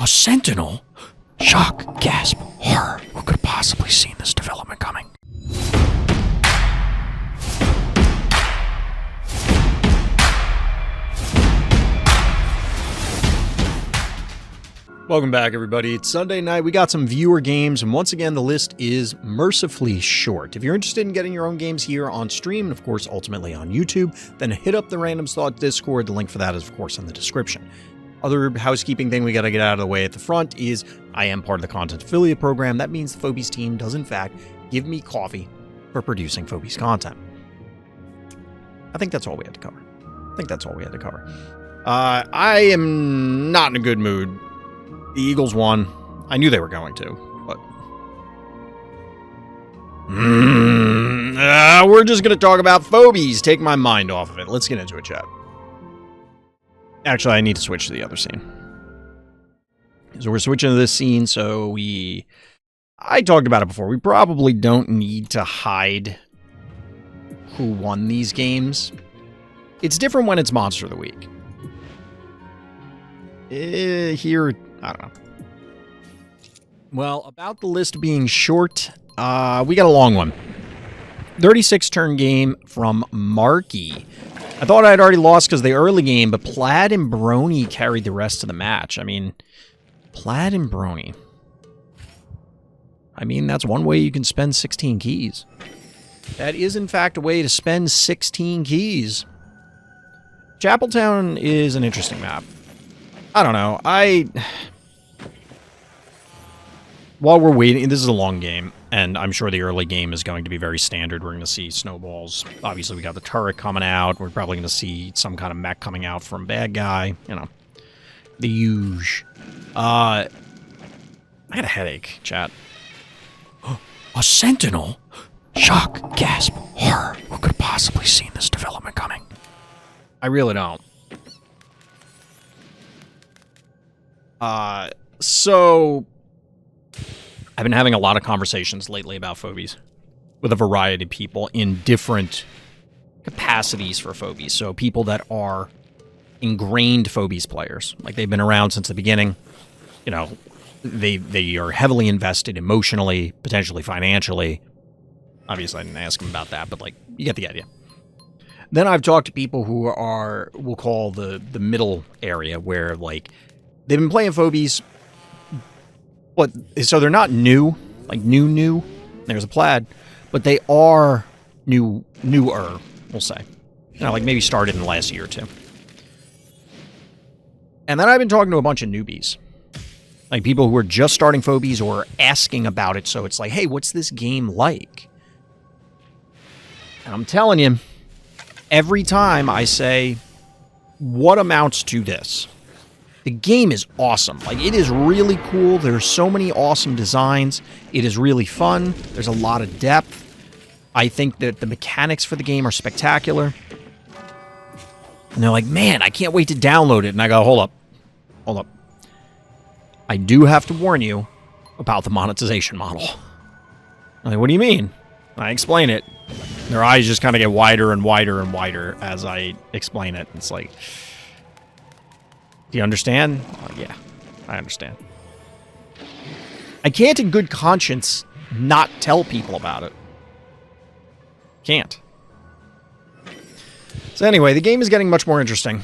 A sentinel? Shock, gasp, horror. Who could have possibly seen this development coming? Welcome back, everybody. It's Sunday night. We got some viewer games, and once again, the list is mercifully short. If you're interested in getting your own games here on stream, and of course, ultimately on YouTube, then hit up the Random Thought Discord. The link for that is, of course, in the description. Other housekeeping thing we got to get out of the way at the front is I am part of the content affiliate program. That means the Phobies team does, in fact, give me coffee for producing Phobies content. I think that's all we had to cover. I am not in a good mood. The Eagles won. I knew they were going to, but... we're just going to talk about Phobies. Take my mind off of it. Let's get into it, chat. Actually, I need to switch to the other scene. So we're switching to this scene, so I talked about it before. We probably don't need to hide who won these games. It's different when it's Monster of the Week. Here... I don't know. Well, about the list being short, we got a long one. 36-turn game from Marky. I thought I'd already lost because of the early game, but Plaid and Brony carried the rest of the match. I mean, Plaid and Brony. I mean, that's one way you can spend 16 keys. That is, in fact, a way to spend 16 keys. Chapeltown is an interesting map. I don't know. While we're waiting, this is a long game, and I'm sure the early game is going to be very standard. We're going to see snowballs. Obviously, we got the turret coming out. We're probably going to see some kind of mech coming out from bad guy. You know, the huge. I got a headache, chat. A sentinel? Shock, gasp, horror. Who could have possibly seen this development coming? I really don't. So I've been having a lot of conversations lately about Phobies with a variety of people in different capacities for Phobies. So people that are ingrained Phobies players, like they've been around since the beginning. You know, they are heavily invested emotionally, potentially financially. Obviously, I didn't ask them about that, but like you get the idea. Then I've talked to people who are, we'll call the middle area, where like they've been playing Phobies. But so they're not new, like new. There's a Plaid, but they are newer, we'll say. You know, like maybe started in the last year or two. And then I've been talking to a bunch of newbies, like people who are just starting Phobies or asking about it. So it's like, hey, what's this game like? And I'm telling you, every time I say, what amounts to this? The game is awesome. Like, it is really cool. There's so many awesome designs. It is really fun. There's a lot of depth. I think that the mechanics for the game are spectacular. And they're like, man, I can't wait to download it. And I go, hold up. I do have to warn you about the monetization model. I'm like, what do you mean? I explain it. Their eyes just kind of get wider and wider and wider as I explain it. It's like... Do you understand? Oh, yeah, I understand. I can't in good conscience not tell people about it. Can't. So anyway, the game is getting much more interesting.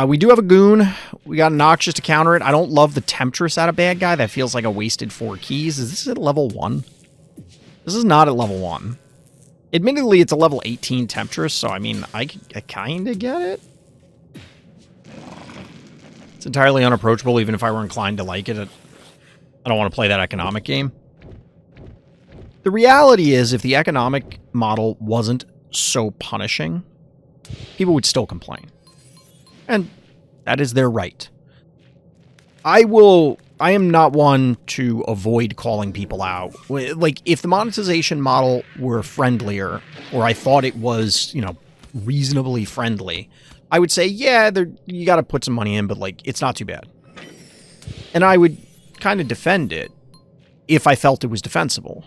We do have a goon. We got Noxious to counter it. I don't love the Temptress out of bad guy. That feels like a wasted 4 keys. Is this at level 1? This is not at level 1. Admittedly, it's a level 18 Temptress, so I mean, I kind of get it. It's entirely unapproachable, even if I were inclined to like it. I don't want to play that economic game. The reality is, if the economic model wasn't so punishing, people would still complain. And that is their right. I am not one to avoid calling people out. Like, if the monetization model were friendlier, or I thought it was, you know, reasonably friendly, I would say, yeah, you got to put some money in, but, like, it's not too bad. And I would kind of defend it if I felt it was defensible.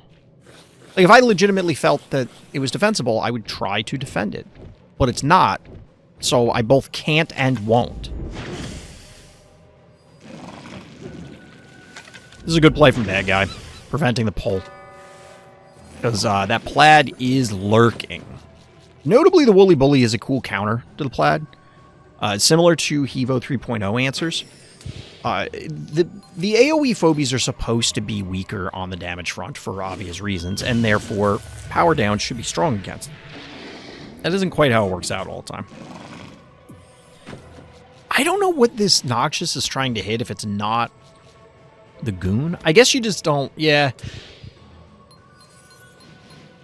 Like, if I legitimately felt that it was defensible, I would try to defend it. But it's not, so I both can't and won't. This is a good play from Bad Guy, preventing the pull. Because that Plaid is lurking. Notably, the Woolly Bully is a cool counter to the Plaid. Similar to Hevo 3.0 answers. The AoE Phobies are supposed to be weaker on the damage front for obvious reasons, and therefore power down should be strong against them. That isn't quite how it works out all the time. I don't know what this Noxious is trying to hit if it's not the Goon. I guess you just don't... Yeah.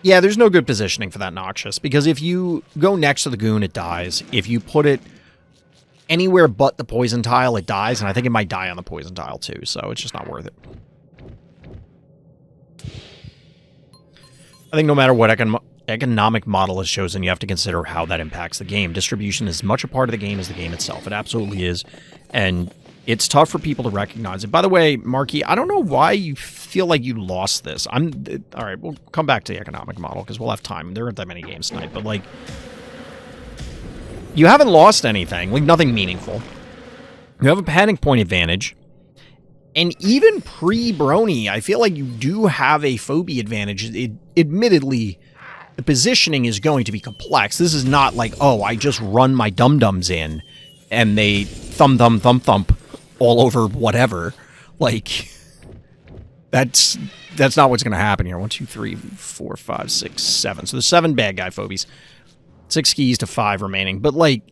Yeah, there's no good positioning for that Noxious, because if you go next to the Goon, it dies. If you put it anywhere but the poison tile, it dies, and I think it might die on the poison tile too, so it's just not worth it. I think no matter what economic model is chosen, you have to consider how that impacts the game. Distribution is as much a part of the game as the game itself. It absolutely is, and it's tough for people to recognize it. By the way, Marky, I don't know why you feel like you lost this. All right, we'll come back to the economic model, because we'll have time. There aren't that many games tonight, but, like, you haven't lost anything, like nothing meaningful. You have a panic point advantage. And even pre-Brony, I feel like you do have a phobia advantage. Admittedly, the positioning is going to be complex. This is not like, oh, I just run my dum-dums in and they thump all over whatever. Like, that's not what's going to happen here. 1, 2, 3, 4, 5, 6, 7. So there's 7 Bad Guy Phobies. 6 keys to 5 remaining. But, like,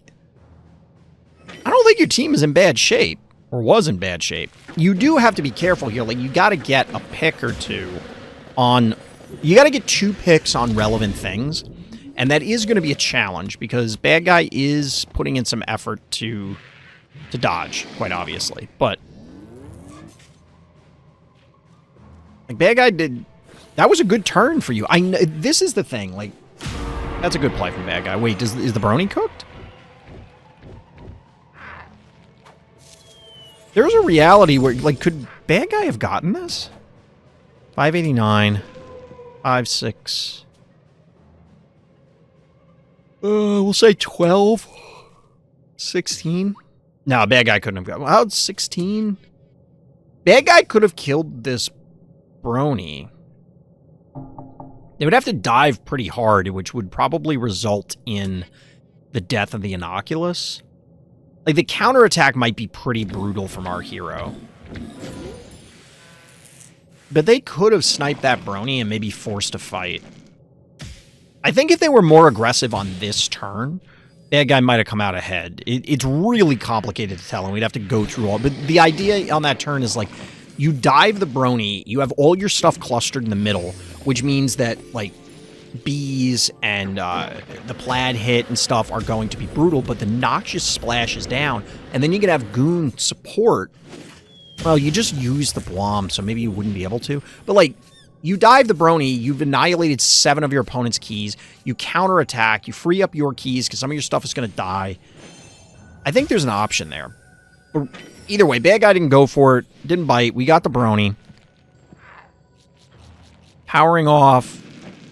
I don't think your team is in bad shape. Or was in bad shape. You do have to be careful here. Like, you got to get a pick or two on... You got to get 2 picks on relevant things. And that is going to be a challenge, because Bad Guy is putting in some effort to dodge, quite obviously. But... like, Bad Guy did... That was a good turn for you. This is the thing, like... That's a good play from Bad Guy. Wait, is the Brony cooked? There's a reality where, like, could Bad Guy have gotten this? 589. 5-6. We'll say 12. 16. No, Bad Guy couldn't have gotten... How'd 16? Bad Guy could have killed this Brony. They would have to dive pretty hard, which would probably result in the death of the Inoculus. Like, the counterattack might be pretty brutal from our hero. But they could have sniped that Brony and maybe forced a fight. I think if they were more aggressive on this turn, Bad Guy might have come out ahead. It's really complicated to tell, and we'd have to go through all... But the idea on that turn is, like, you dive the Brony, you have all your stuff clustered in the middle, which means that, like, bees and the Plaid hit and stuff are going to be brutal, but the Noxious splashes down, and then you can have Goon support. Well, you just use the Blom, so maybe you wouldn't be able to. But, like, you dive the Brony, you've annihilated 7 of your opponent's keys, you counterattack, you free up your keys, because some of your stuff is going to die. I think there's an option there. But either way, Bad Guy didn't go for it, didn't bite, we got the Brony. Powering off.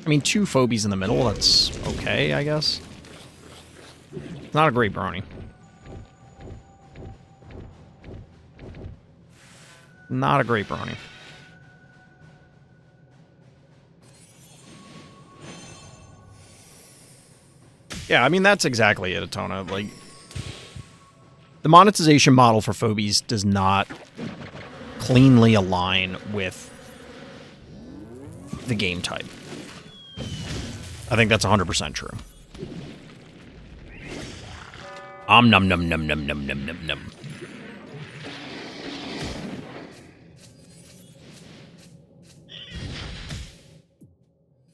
I mean, 2 Phobies in the middle, that's okay, I guess. Not a great Brony. Not a great Brony. Yeah, I mean, that's exactly it, Atona. Like, the monetization model for Phobies does not cleanly align with the game type. I think that's 100% true. Num num num num num num num num.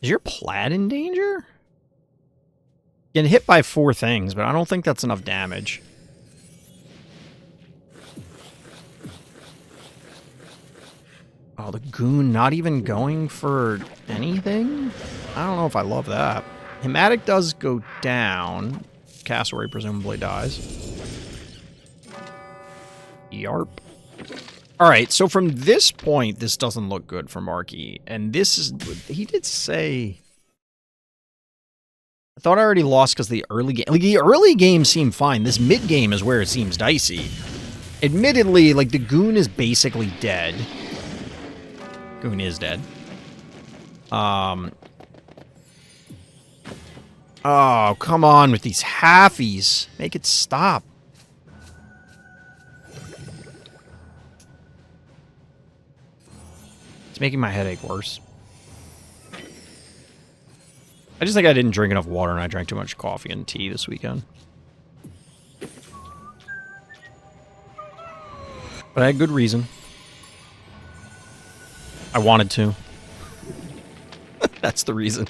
Is your Plaid in danger? Getting hit by 4 things, but I don't think that's enough damage. Oh, the Goon not even going for anything? I don't know if I love that. Hematic does go down. Cassowary presumably dies. Yarp. Alright, so from this point, this doesn't look good for Marky. And this is... He did say... I thought I already lost because the early game... Like, the early game seemed fine. This mid-game is where it seems dicey. Admittedly, like, the Goon is basically dead. Goon is dead. Oh, come on with these halfies. Make it stop. It's making my headache worse. I just think I didn't drink enough water and I drank too much coffee and tea this weekend. But I had good reason. I wanted to. That's the reason.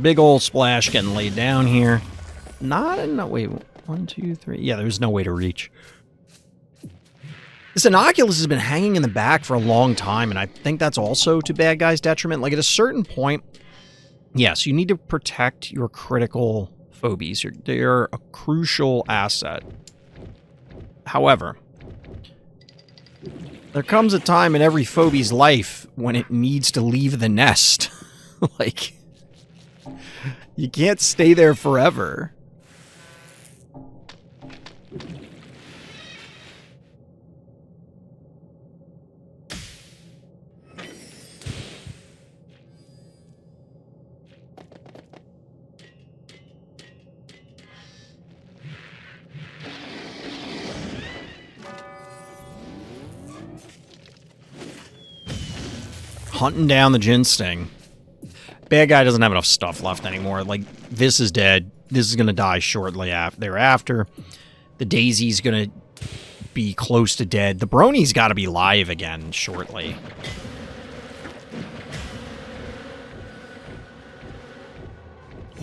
Big old splash getting laid down here. Wait, 1, 2, 3. Yeah, there's no way to reach. This Inoculus has been hanging in the back for a long time, and I think that's also to bad guys' detriment. Like, at a certain point, yes, you need to protect your critical phobies. They're a crucial asset. However, there comes a time in every phobie's life when it needs to leave the nest. Like, you can't stay there forever. Hunting down the Gin Sting. Bad guy doesn't have enough stuff left anymore. Like, this is dead. This is going to die shortly thereafter. The Daisy's going to be close to dead. The Brony's got to be live again shortly.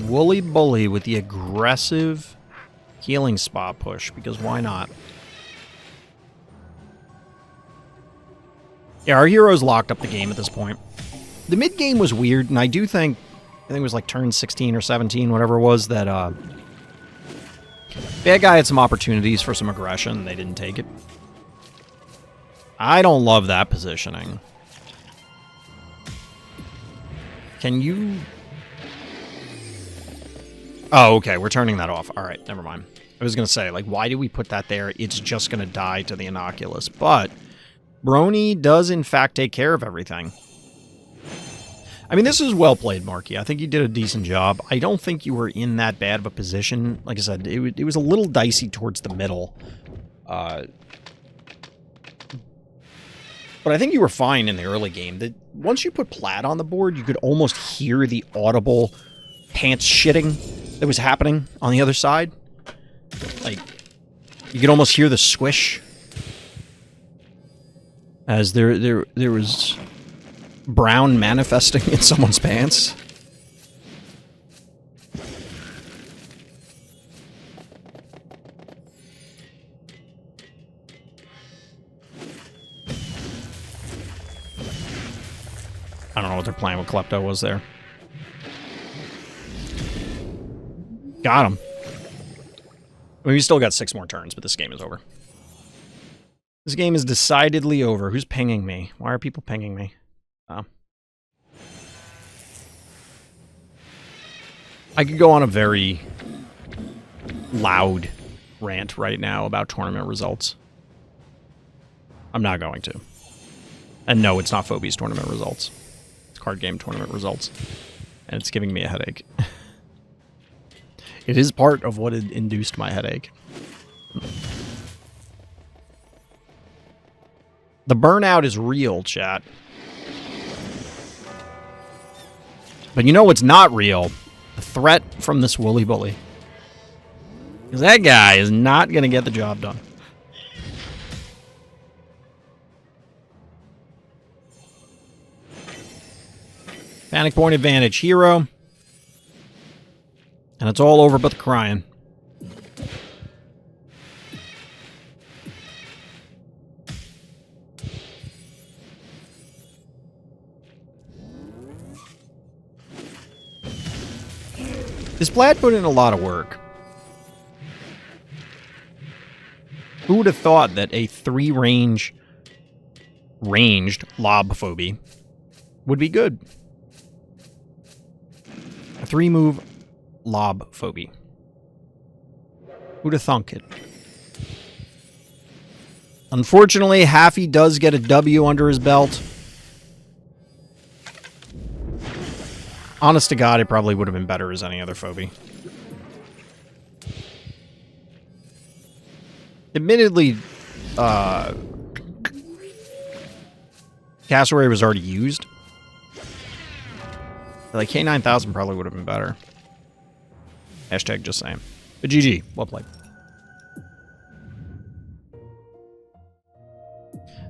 Woolly Bully with the aggressive healing spot push, because why not? Yeah, our heroes locked up the game at this point. The mid-game was weird, and I think it was like turn 16 or 17, whatever it was, that bad guy had some opportunities for some aggression, and they didn't take it. I don't love that positioning. Can you... Oh, okay, we're turning that off. Alright, never mind. I was going to say, like, why did we put that there? It's just going to die to the Inoculus, but... Brony does, in fact, take care of everything. I mean, this is well played, Marky. I think you did a decent job. I don't think you were in that bad of a position. Like I said, it was a little dicey towards the middle. But I think you were fine in the early game. Once you put Plaid on the board, you could almost hear the audible pants shitting that was happening on the other side. Like, you could almost hear the squish. As there was brown manifesting in someone's pants. I don't know what their plan with Klepto was there. Got him. I mean, we still got 6 more turns, but this game is over. This game is decidedly over. Who's pinging me? Why are people pinging me? Oh. I could go on a very loud rant right now about tournament results. I'm not going to. And no, it's not Phobies tournament results. It's card game tournament results. And it's giving me a headache. It is part of what induced my headache. The burnout is real, chat. But you know what's not real? The threat from this Woolly Bully. Because that guy is not going to get the job done. Panic point advantage, hero. And it's all over but the crying. This Plaid put in a lot of work. Who would have thought that a 3-range ranged lob phobie would be good? A 3-move lob phobie. Who'd have thunk it? Unfortunately, Haffy does get a W under his belt. Honest to God, it probably would have been better as any other phobie. Admittedly, Cassowary was already used. Like, K9000 probably would have been better. Hashtag just saying. But GG, well played.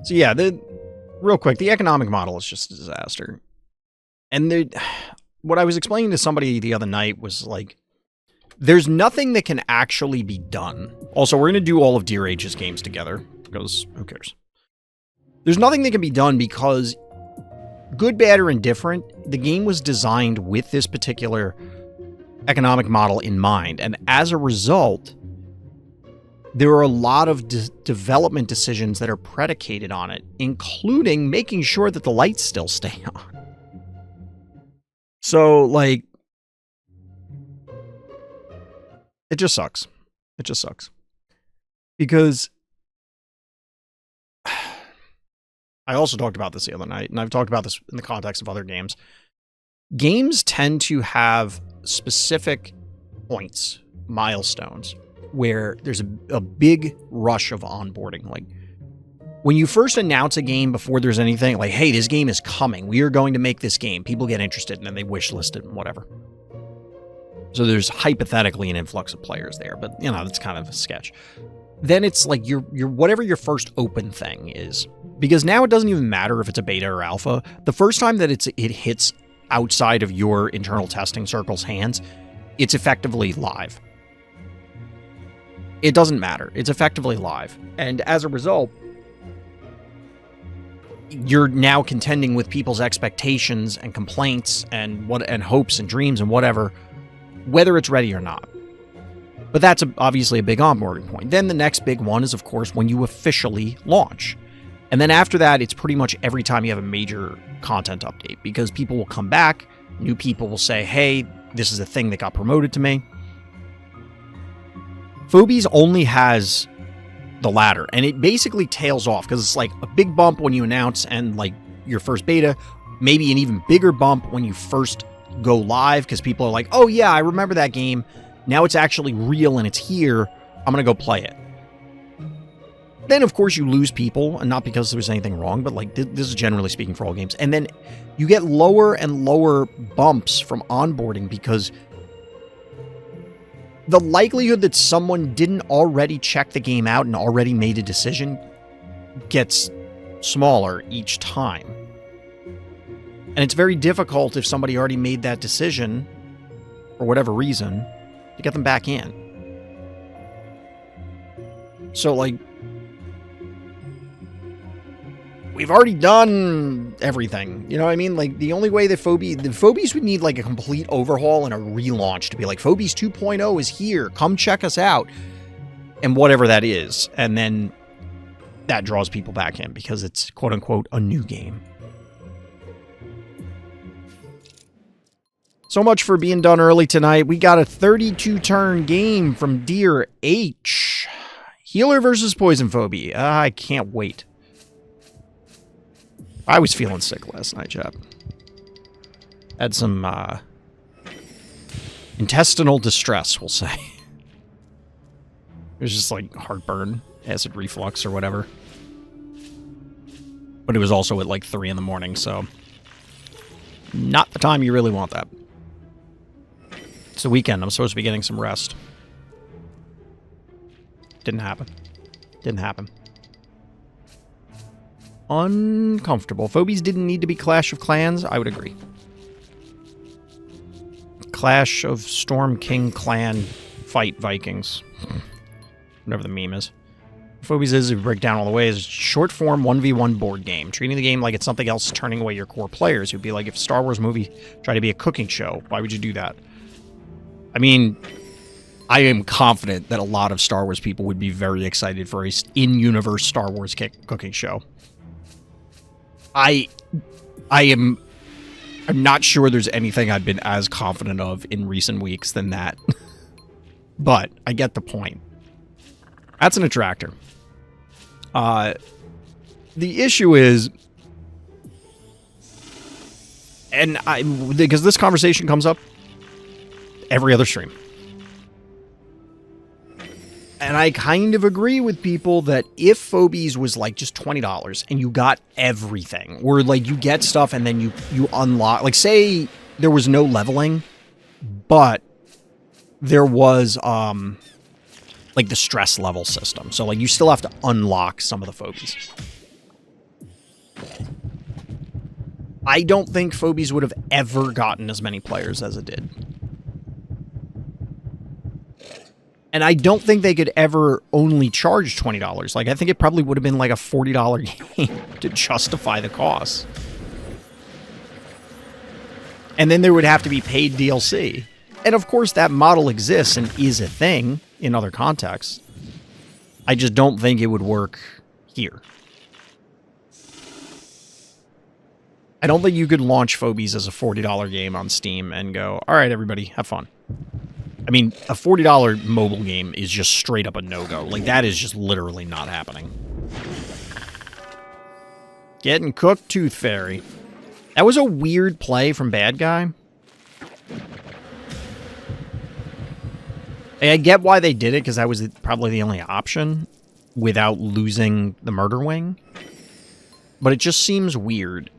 So yeah, real quick, the economic model is just a disaster. And what I was explaining to somebody the other night was like, there's nothing that can actually be done. Also, we're going to do all of dearh's games together, because who cares? There's nothing that can be done because, good, bad, or indifferent, the game was designed with this particular economic model in mind. And as a result, there are a lot of development decisions that are predicated on it, including making sure that the lights still stay on. So, like, it just sucks. It just sucks. Because I also talked about this the other night, and I've talked about this in the context of other games. Games tend to have specific points, milestones, where there's a big rush of onboarding. Like, when you first announce a game before there's anything, like, hey, this game is coming, we are going to make this game, people get interested, and then they wish list it and whatever. So there's hypothetically an influx of players there, but, you know, that's kind of a sketch. Then it's like your whatever your first open thing is. Because now it doesn't even matter if it's a beta or alpha. The first time that it hits outside of your internal testing circle's hands, it's effectively live. It doesn't matter. It's effectively live. And as a result, you're now contending with people's expectations and complaints and hopes and dreams and whatever, whether it's ready or not. But that's obviously a big onboarding point. Then the next big one is, of course, when you officially launch. And then after that, it's pretty much every time you have a major content update, because people will come back, new people will say, hey, this is a thing that got promoted to me. Phobies only has the latter, and it basically tails off, because it's like a big bump when you announce and like your first beta, maybe an even bigger bump when you first go live, because people are like, oh yeah, I remember that game. Now it's actually real and it's here. I'm going to go play it. Then, of course, you lose people, and not because there was anything wrong, but like this is generally speaking for all games. And then you get lower and lower bumps from onboarding, because the likelihood that someone didn't already check the game out and already made a decision gets smaller each time. And it's very difficult if somebody already made that decision, for whatever reason, to get them back in. So, like, we've already done everything. You know what I mean? Like, the only way that the Phobies would need, like, a complete overhaul and a relaunch to be like, Phobies 2.0 is here. Come check us out. And whatever that is. And then that draws people back in, because it's, quote-unquote, a new game. So much for being done early tonight. We got a 32-turn game from dearh. Healer versus Poison Phobie. I can't wait. I was feeling sick last night, chap. Had some intestinal distress, we'll say. It was just like heartburn, acid reflux, or whatever. But it was also at like 3 in the morning, so not the time you really want that. It's the weekend. I'm supposed to be getting some rest. Didn't happen. Didn't happen. Uncomfortable. Phobies didn't need to be Clash of Clans. I would agree. Clash of Storm King Clan Fight Vikings. Whatever the meme is. Phobies is, if you break down all the ways, short form 1v1 board game. Treating the game like it's something else, turning away your core players. It would be like if a Star Wars movie tried to be a cooking show. Why would you do that? I mean, I am confident that a lot of Star Wars people would be very excited for a in-universe Star Wars cooking show. I am I'm not sure there's anything I've been as confident of in recent weeks than that. But I get the point. That's an attractor. The issue is, and because this conversation comes up every other stream. And I kind of agree with people that if Phobies was like just $20 and you got everything, or like you get stuff and then you unlock, like say there was no leveling, but there was like the stress level system. So like you still have to unlock some of the Phobies. I don't think Phobies would have ever gotten as many players as it did. And I don't think they could ever only charge $20. Like, I think it probably would have been like a $40 game to justify the cost. And then there would have to be paid DLC. And of course, that model exists and is a thing in other contexts. I just don't think it would work here. I don't think you could launch Phobies as a $40 game on Steam and go, all right, everybody, have fun. I mean, a $40 mobile game is just straight up a no-go. Like, that is just literally not happening. Getting cooked, Tooth Fairy. That was a weird play from Bad Guy. I get why they did it, because that was probably the only option without losing the murder wing. But it just seems weird.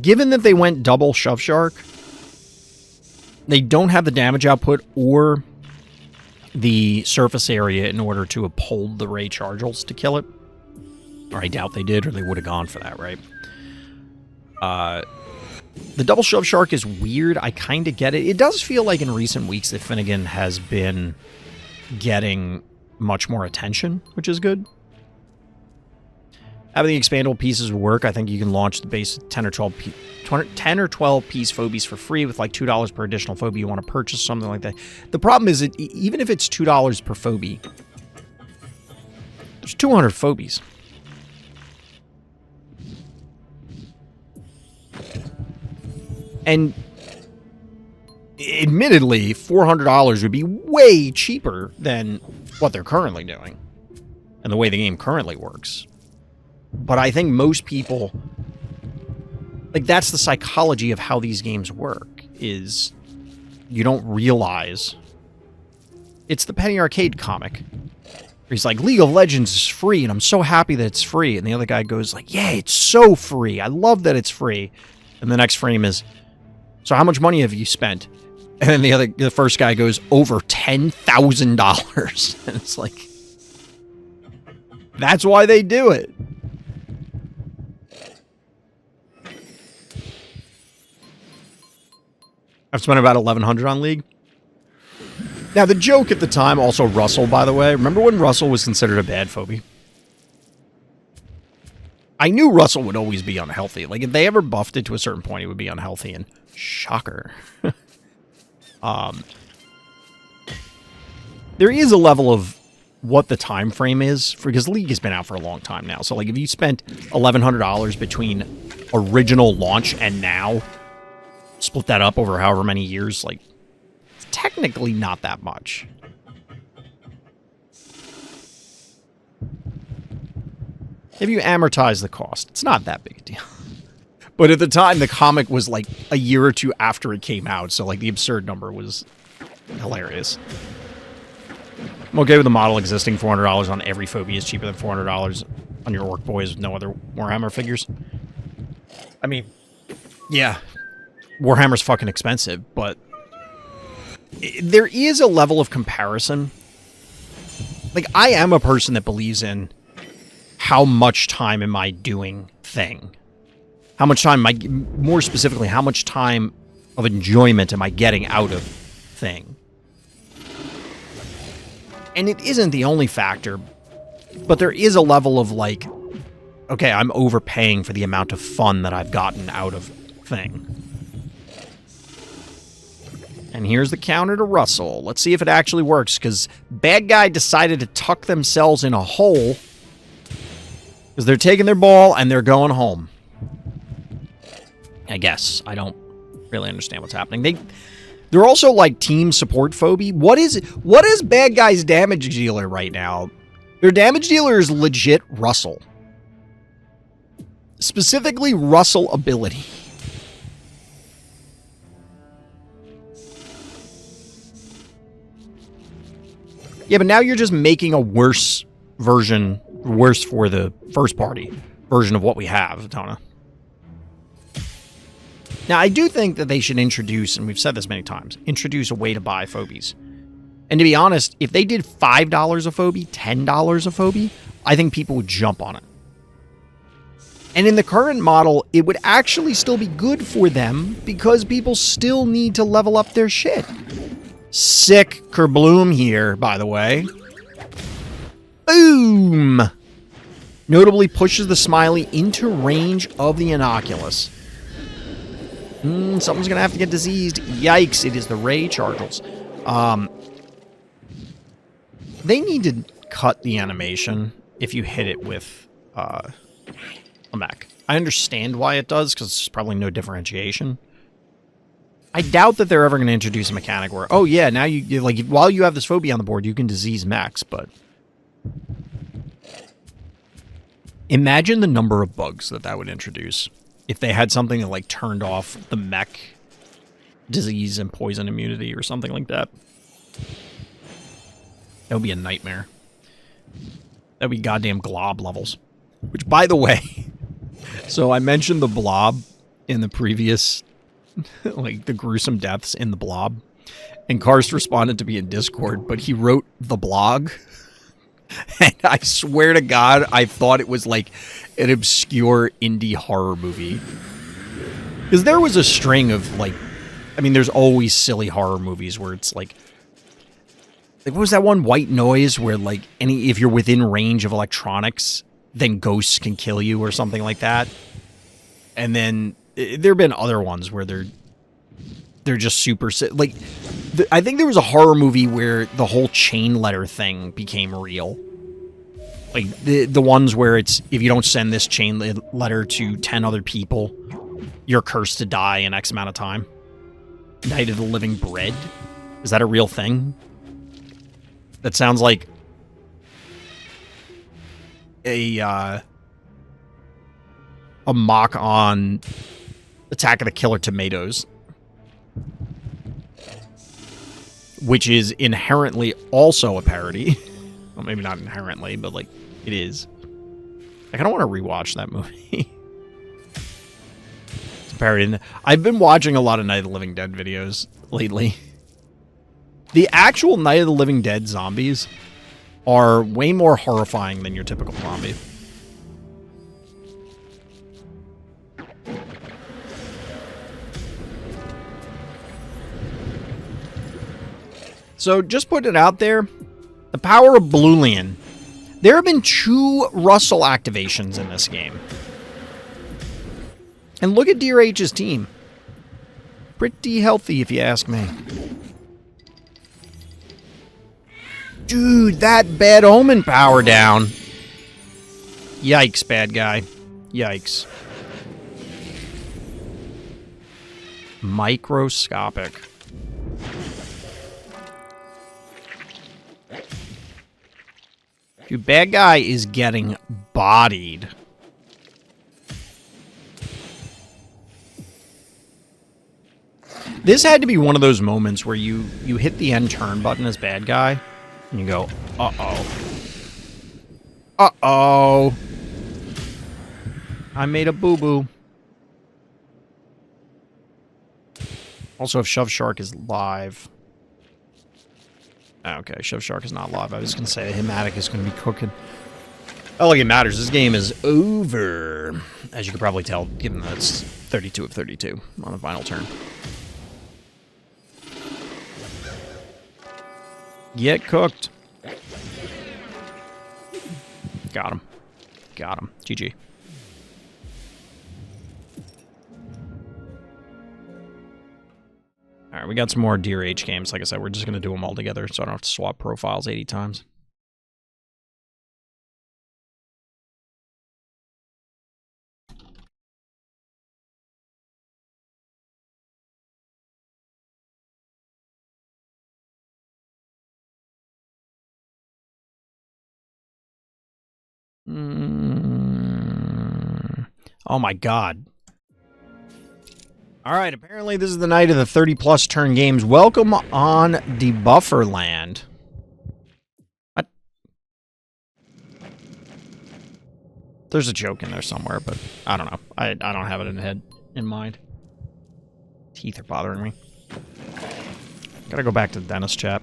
Given that they went double Shove Shark, they don't have the damage output or the surface area in order to uphold the Ray Chargels to kill it. Or I doubt they did, or they would have gone for that, right? The double Shove Shark is weird. I kind of get it. It does feel like in recent weeks that Finnegan has been getting much more attention, which is good. Having the expandable pieces work, I think you can launch the base 10 or 12 piece Phobies for free with like $2 per additional phobia you want to purchase, something like that. The problem is that even if it's $2 per phobie, there's 200 Phobies. And admittedly, $400 would be way cheaper than what they're currently doing and the way the game currently works. But I think most people, like, that's the psychology of how these games work, is you don't realize. It's the Penny Arcade comic. He's like, League of Legends is free, and I'm so happy that it's free. And the other guy goes like, yeah, it's so free. I love that it's free. And the next frame is, so how much money have you spent? And then the first guy goes, over $10,000. And it's like, that's why they do it. I've spent about $1,100 on League. Now, the joke at the time, also Russell, by the way. Remember when Russell was considered a bad phobie? I knew Russell would always be unhealthy. Like, if they ever buffed it to a certain point, it would be unhealthy. And shocker. There is a level of what the time frame is, because League has been out for a long time now. So, like, if you spent $1,100 between original launch and now, split that up over however many years, like, it's technically not that much. If you amortize the cost, it's not that big a deal. But at the time, the comic was like a year or two after it came out, so like the absurd number was hilarious. I'm okay with the model existing. $400 on every phobia is cheaper than $400 on your Orc Boys with no other Warhammer figures. I mean, yeah, Warhammer's fucking expensive, but there is a level of comparison. Like, I am a person that believes in how much time am I doing thing? How much time am I, more specifically, how much time of enjoyment am I getting out of thing? And it isn't the only factor, but there is a level of like, okay, I'm overpaying for the amount of fun that I've gotten out of thing. And here's the counter to Russell. Let's see if it actually works, because Bad Guy decided to tuck themselves in a hole because they're taking their ball and they're going home. I guess. I don't really understand what's happening. They're also like team support phobie. What is bad guy's damage dealer right now? Their damage dealer is legit Russell. Specifically Russell ability. Yeah, but now you're just making a worse version, worse for the first party version of what we have, Tona. Now, I do think that they should introduce, and we've said this many times, introduce a way to buy Phobies. And to be honest, if they did $5 a Phobie, $10 a Phobie, I think people would jump on it. And in the current model, it would actually still be good for them because people still need to level up their shit. Sick kerbloom here, by the way. Boom! Notably pushes the Smiley into range of the Inoculus. Something's gonna have to get diseased. Yikes, it is the Ray Chargels. They need to cut the animation if you hit it with a mech. I understand why it does, because there's probably no differentiation. I doubt that they're ever going to introduce a mechanic where, oh yeah, now you like while you have this phobia on the board, you can disease mechs, but imagine the number of bugs that would introduce if they had something that like turned off the mech disease and poison immunity or something like that. That would be a nightmare. That would be goddamn glob levels. Which, by the way, so I mentioned the blob in the previous, like the gruesome deaths in the blob. And Karst responded to me in Discord, but he wrote the blog. And I swear to God, I thought it was like an obscure indie horror movie. Because there was a string of like, I mean, there's always silly horror movies where it's like what was that one, White Noise, where like if you're within range of electronics, then ghosts can kill you or something like that. And then there have been other ones where they're just super like I think there was a horror movie where the whole chain letter thing became real. Like the ones where it's if you don't send this chain letter to 10 other people, you're cursed to die in X amount of time. Night of the Living Bread. Is that a real thing? That sounds like a mock on Attack of the Killer Tomatoes, which is inherently also a parody. Well, maybe not inherently, but like it is. I kind of want to rewatch that movie. It's a parody. I've been watching a lot of Night of the Living Dead videos lately. The actual Night of the Living Dead zombies are way more horrifying than your typical zombie. So, just putting it out there, the power of Blulian. There have been 2 Russell activations in this game. And look at dearh's team. Pretty healthy, if you ask me. Dude, that bad omen power down. Yikes, bad guy. Yikes. Microscopic. Dude, bad guy is getting bodied. This had to be one of those moments where you hit the end turn button as bad guy, and you go, uh-oh. Uh-oh. I made a boo-boo. Also, if Shove Shark is live... Okay, Shove Shark is not live. I was going to say Hematic is going to be cooking. Oh, look, it matters. This game is over. As you can probably tell, given that it's 32 of 32 on the final turn. Get cooked. Got him. Got him. GG. Alright, we got some more dearh games. Like I said, we're just going to do them all together so I don't have to swap profiles 80 times. Oh my god. Alright, apparently this is the night of the 30-plus turn games. Welcome on the Bufferland. What? There's a joke in there somewhere, but I don't know. I don't have it in mind. Teeth are bothering me. Gotta go back to the dentist chat.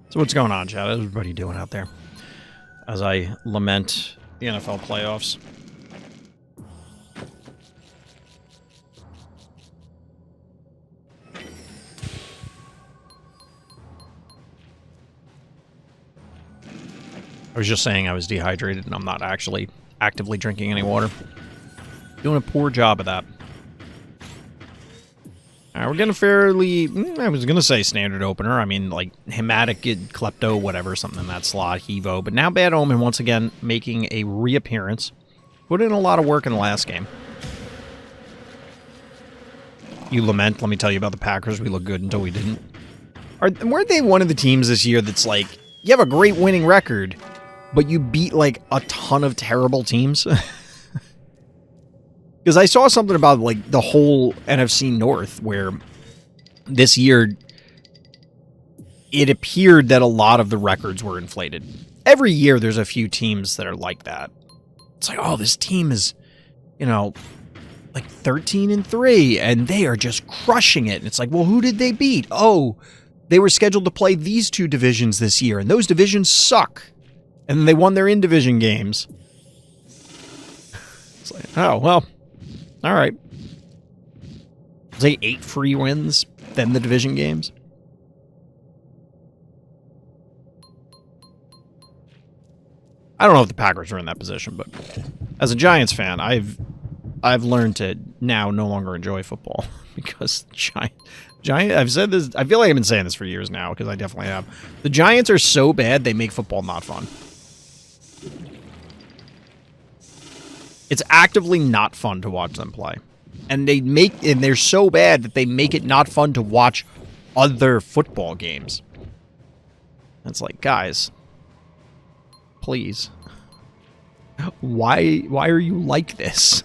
So what's going on, chat? How's everybody doing out there? As I lament the NFL playoffs. I was just saying I was dehydrated and I'm not actually actively drinking any water. Doing a poor job of that. Alright, we're getting fairly, I was going to say standard opener. I mean, like, Hematic, Klepto, whatever, something in that slot, Hevo. But now Bad Omen, once again, making a reappearance. Put in a lot of work in the last game. You lament, let me tell you about the Packers. We look good until we didn't. Weren't they one of the teams this year that's like, you have a great winning record, but you beat, like, a ton of terrible teams? Because I saw something about, like, the whole NFC North, where this year it appeared that a lot of the records were inflated. Every year there's a few teams that are like that. It's like, oh, this team is, you know, like 13-3, and they are just crushing it. And it's like, well, who did they beat? Oh, they were scheduled to play these two divisions this year, and those divisions suck. And then they won their in-division games. It's like, oh, well... All right. Say 8 free wins, then the division games. I don't know if the Packers are in that position, but as a Giants fan, I've learned to now no longer enjoy football because I've said this. I feel like I've been saying this for years now because I definitely have. The Giants are so bad they make football not fun. It's actively not fun to watch them play. And they're so bad that they make it not fun to watch other football games. It's like, guys, please. Why are you like this?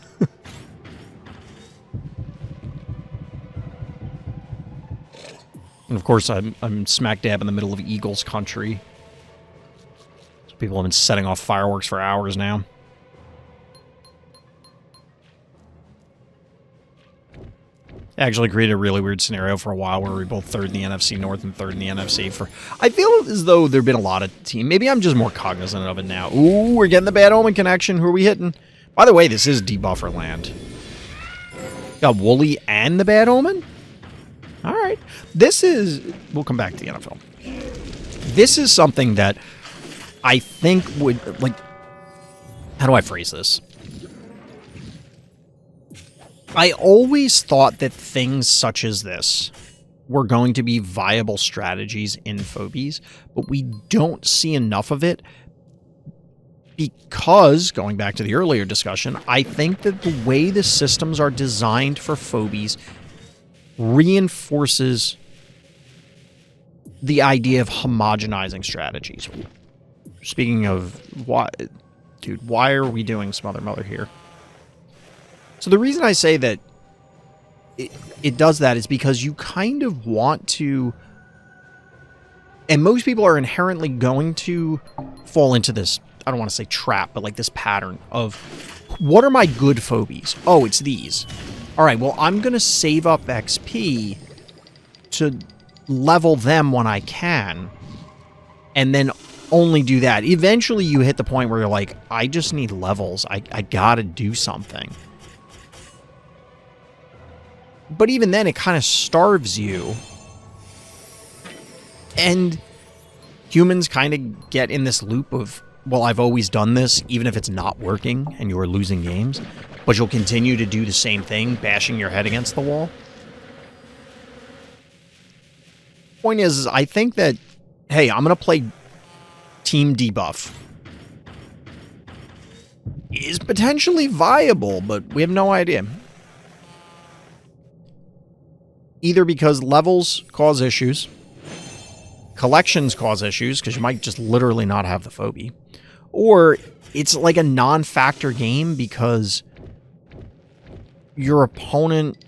And of course, I'm smack dab in the middle of Eagles country. So people have been setting off fireworks for hours now. Actually created a really weird scenario for a while where we both third in the NFC North and third in the NFC. I feel as though there have been a lot of teams. Maybe I'm just more cognizant of it now. Ooh, we're getting the Bad Omen connection. Who are we hitting? By the way, this is debuffer land. Got Wooly and the Bad Omen? All right. This is... We'll come back to the NFL. This is something that I think would... Like, how do I phrase this? I always thought that things such as this were going to be viable strategies in Phobies, but we don't see enough of it because, going back to the earlier discussion, I think that the way the systems are designed for Phobies reinforces the idea of homogenizing strategies. Speaking of, why are we doing Smother Mother here? So the reason I say that it does that is because you kind of want to... And most people are inherently going to fall into this, I don't want to say trap, but like this pattern of, what are my good Phobies? Oh, it's these. All right, well, I'm going to save up XP to level them when I can, and then only do that. Eventually you hit the point where you're like, I just need levels. I gotta do something. But even then, it kind of starves you. And humans kind of get in this loop of, well, I've always done this, even if it's not working and you're losing games. But you'll continue to do the same thing, bashing your head against the wall. Point is I think that, hey, I'm going to play team debuff. Is potentially viable, but we have no idea. Either because levels cause issues, collections cause issues because you might just literally not have the phobie. Or it's like a non-factor game because your opponent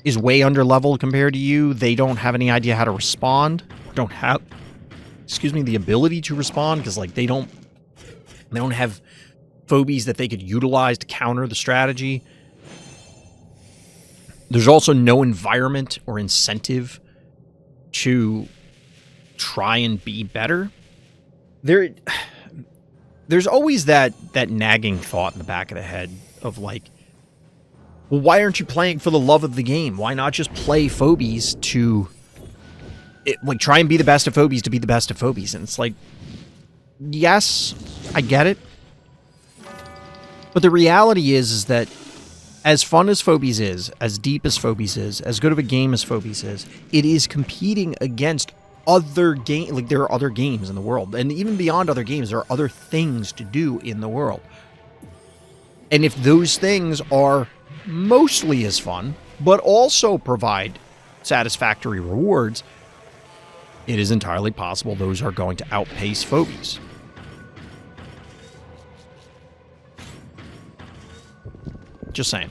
is way underleveled compared to you. They don't have any idea how to respond. Don't have, the ability to respond because like they don't have phobies that they could utilize to counter the strategy. There's also no environment or incentive to try and be better. There's always that nagging thought in the back of the head of like, well, why aren't you playing for the love of the game? Why not just play Phobies to try and be the best of Phobies to be the best of Phobies? And it's like, yes, I get it. But the reality is that as fun as Phobies is, as deep as Phobies is, as good of a game as Phobies is, it is competing against other games. Like, there are other games in the world. And even beyond other games, there are other things to do in the world. And if those things are mostly as fun, but also provide satisfactory rewards, it is entirely possible those are going to outpace Phobies. Just saying.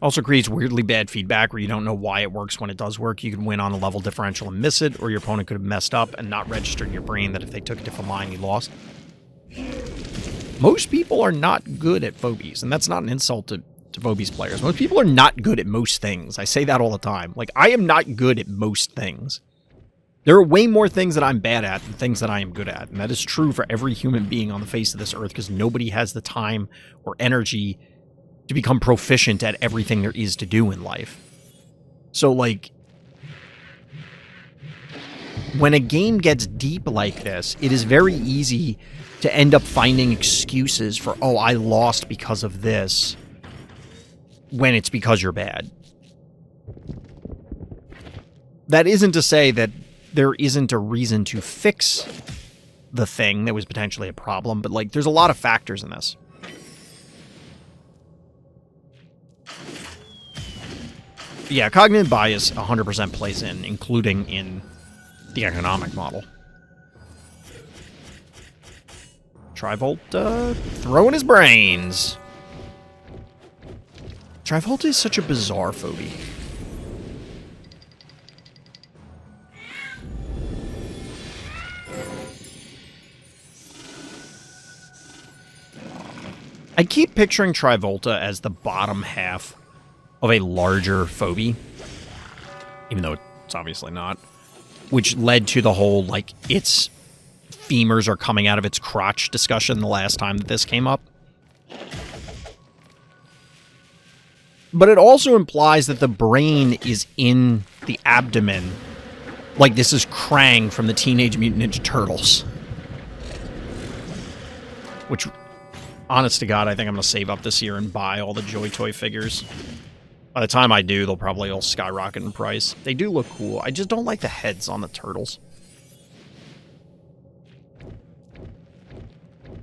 Also creates weirdly bad feedback where you don't know why it works when it does work. You can win on a level differential and miss it, or your opponent could have messed up and not registered in your brain that if they took a different line, you lost. Most people are not good at Phobies, and that's not an insult to Phobies players. Most people are not good at most things. I say that all the time. Like, I am not good at most things. There are way more things that I'm bad at than things that I am good at. And that is true for every human being on the face of this earth because nobody has the time or energy to become proficient at everything there is to do in life. So, like, when a game gets deep like this, it is very easy to end up finding excuses for, oh, I lost because of this, when it's because you're bad. That isn't to say that there isn't a reason to fix the thing that was potentially a problem, but, like, there's a lot of factors in this. Yeah, cognitive bias 100% plays in, including in the economic model. Trivolta throwing his brains. Trivolta is such a bizarre phobie. I keep picturing Trivolta as the bottom half of a larger phobie, even though it's obviously not, which led to the whole, like, its femurs are coming out of its crotch discussion the last time that this came up. But it also implies that the brain is in the abdomen, like this is Krang from the Teenage Mutant Ninja Turtles. Which, honest to God, I think I'm going to save up this year and buy all the Joy Toy figures. By the time I do, they'll probably all skyrocket in price. They do look cool. I just don't like the heads on the turtles.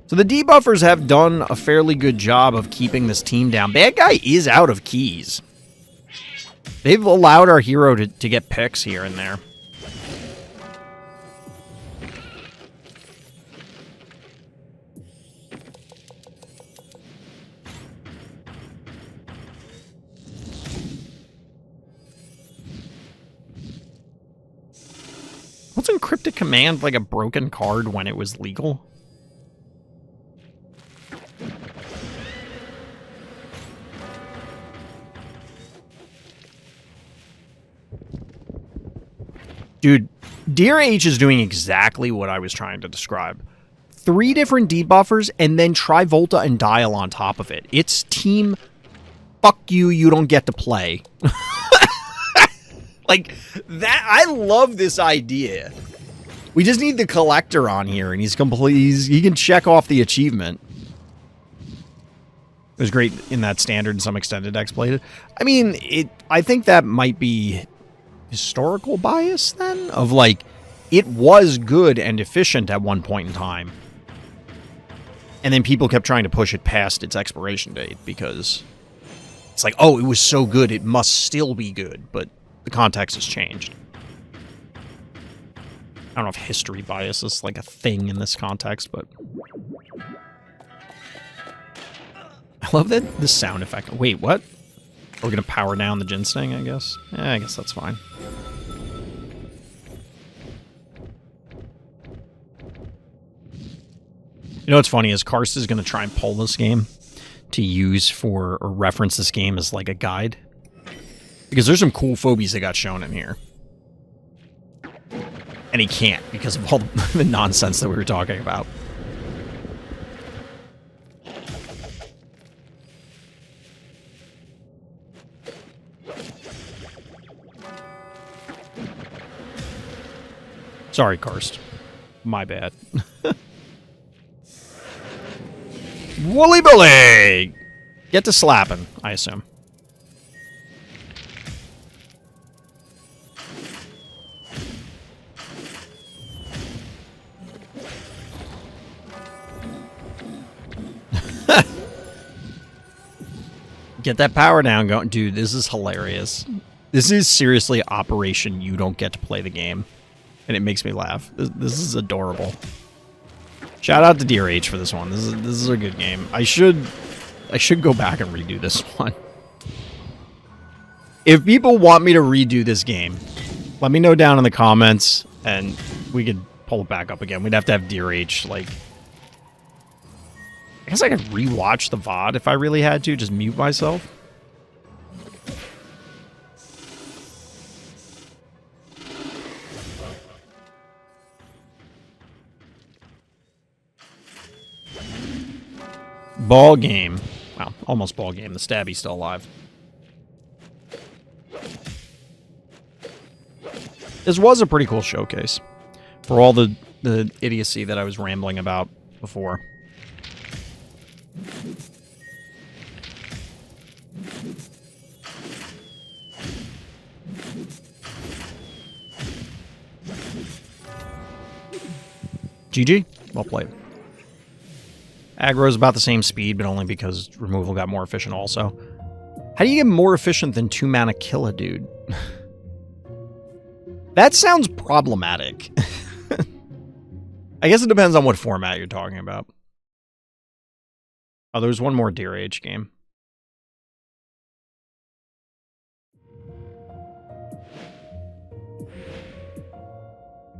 So the debuffers have done a fairly good job of keeping this team down. Bad guy is out of keys. They've allowed our hero to get picks here and there. Wasn't Cryptic Command like a broken card when it was legal? Dude, dearh is doing exactly what I was trying to describe. 3 different debuffers and then Trivolta and Dial on top of it. It's team, fuck you, you don't get to play. Like, that, I love this idea. We just need the collector on here, and he's complete. He can check off the achievement. It was great in that standard and some extended decks played it. I mean, I think that might be historical bias, then? Of, like, it was good and efficient at one point in time. And then people kept trying to push it past its expiration date, because it's like, oh, it was so good, it must still be good, but the context has changed. I don't know if history bias is like a thing in this context, but I love that the sound effect. Wait, what? We're gonna power down the ginseng, I guess. Yeah, I guess that's fine. You know what's funny is Karst is gonna try and pull this game to use for, or reference this game as like a guide. Because there's some cool phobies that got shown in here. And he can't because of all the nonsense that we were talking about. Sorry, Karst. My bad. Wooly bully! Get to slapping, I assume. Get that power down going. Dude, this is hilarious. This is seriously Operation You Don't Get to Play the Game. And it makes me laugh. This is adorable. Shout out to dearh for this one. This is a good game. I should go back and redo this one. If people want me to redo this game, let me know down in the comments and we could pull it back up again. We'd have to have dearh, like... I guess I could rewatch the VOD if I really had to, just mute myself. Ball game. Wow, almost ball game. The stabby's still alive. This was a pretty cool showcase for all the idiocy that I was rambling about before. GG. Well played. Aggro's about the same speed, but only because removal got more efficient also. How do you get more efficient than 2-mana kill a dude? That sounds problematic. I guess it depends on what format you're talking about. Oh, there's one more dearh game.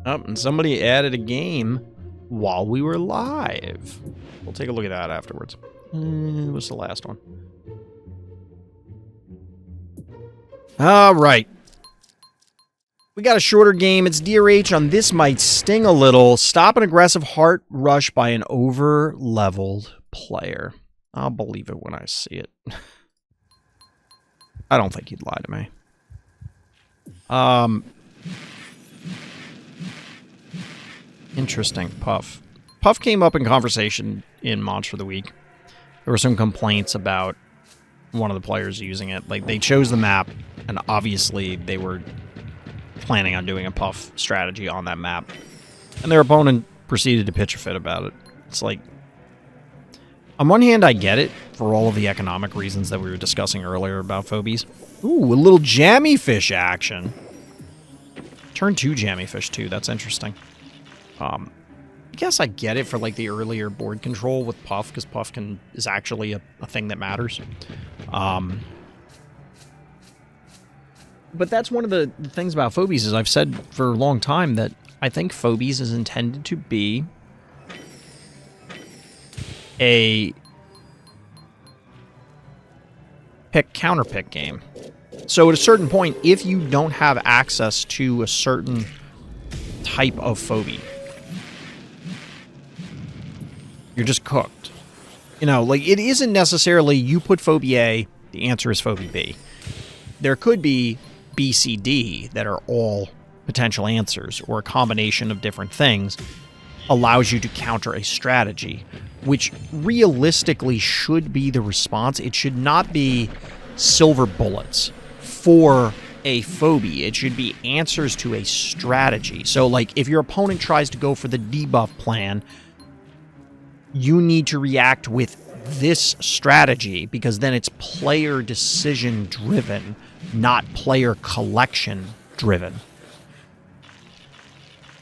Oh, and somebody added a game while we were live. We'll take a look at that afterwards. What's the last one? All right. We got a shorter game. It's dearh on This Might Sting a Little. Stop an aggressive heart rush by an over-leveled player. I'll believe it when I see it. I don't think you'd lie to me. Interesting. Puff. Puff came up in conversation in Monster of the Week. There were some complaints about one of the players using it. Like, they chose the map, and obviously they were planning on doing a Puff strategy on that map. And their opponent proceeded to pitch a fit about it. It's like, on one hand, I get it for all of the economic reasons that we were discussing earlier about Phobies. Ooh, a little jammy fish action. Turn 2 jammy fish, too. That's interesting. I guess I get it for, like, the earlier board control with Puff, because Puff is actually a thing that matters. But that's one of the things about Phobies is I've said for a long time that I think Phobies is intended to be a counter-pick game. So at a certain point, if you don't have access to a certain type of phobie, you're just cooked. You know, like, it isn't necessarily you put phobia A, the answer is phobia B. There could be B, C, D that are all potential answers, or a combination of different things allows you to counter a strategy, which realistically should be the response. It should not be silver bullets for a phobia. It should be answers to a strategy. So, like, if your opponent tries to go for the debuff plan, you need to react with this strategy, because then it's player decision driven, not player collection driven.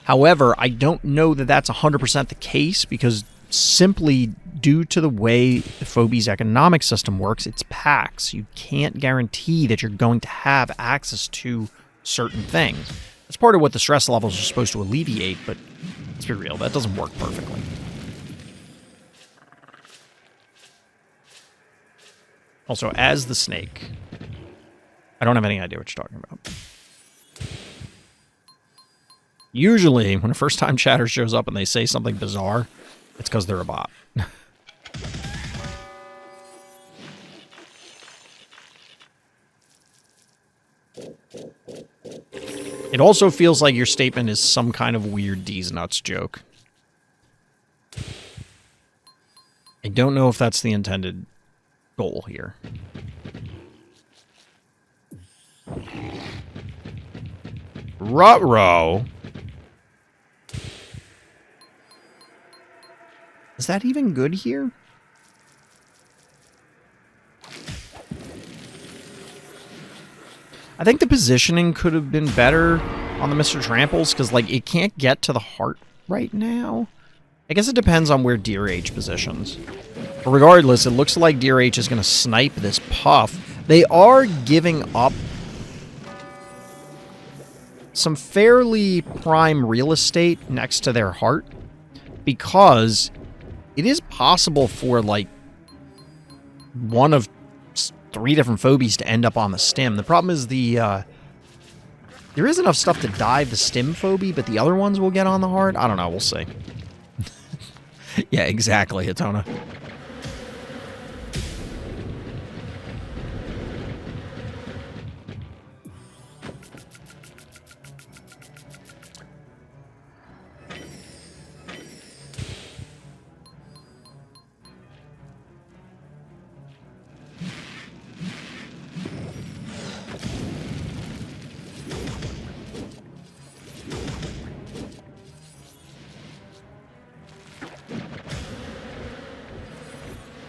However, I don't know that that's 100% the case, because simply due to the way the Phobies economic system works, it's packs. You can't guarantee that you're going to have access to certain things. That's part of what the stress levels are supposed to alleviate, but let's be real, that doesn't work perfectly. Also, as the snake, I don't have any idea what you're talking about. Usually, when a first-time chatter shows up and they say something bizarre, it's because they're a bot. It also feels like your statement is some kind of weird D's nuts joke. I don't know if that's the intended goal here. Ruh-roh. Is that even good here? I think the positioning could have been better on the Mr. Tramples, because, like, it can't get to the heart right now. I guess it depends on where dearh positions. But regardless, it looks like dearh is going to snipe this puff. They are giving up some fairly prime real estate next to their heart, because it is possible for, like, one of 3 different Phobies to end up on the stim. The problem is there is enough stuff to dive the stim Phobie, but the other ones will get on the heart. I don't know. We'll see. Yeah, exactly, Hatona.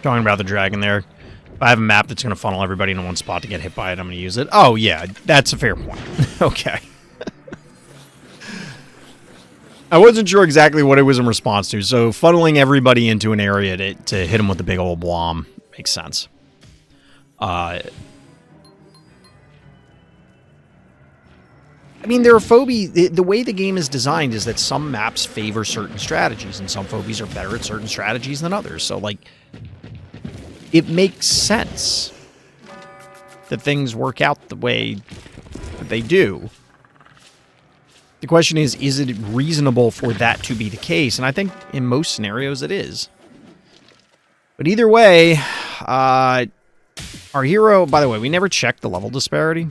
Talking about the dragon there. If I have a map that's going to funnel everybody into one spot to get hit by it, I'm going to use it. Oh, yeah, that's a fair point. Okay. I wasn't sure exactly what it was in response to, so funneling everybody into an area to hit them with the big old blom makes sense. I mean, there are Phobies. The way the game is designed is that some maps favor certain strategies, and some Phobies are better at certain strategies than others. So, like, it makes sense that things work out the way that they do. The question is it reasonable for that to be the case? And I think in most scenarios it is. But either way, our hero, by the way, we never checked the level disparity.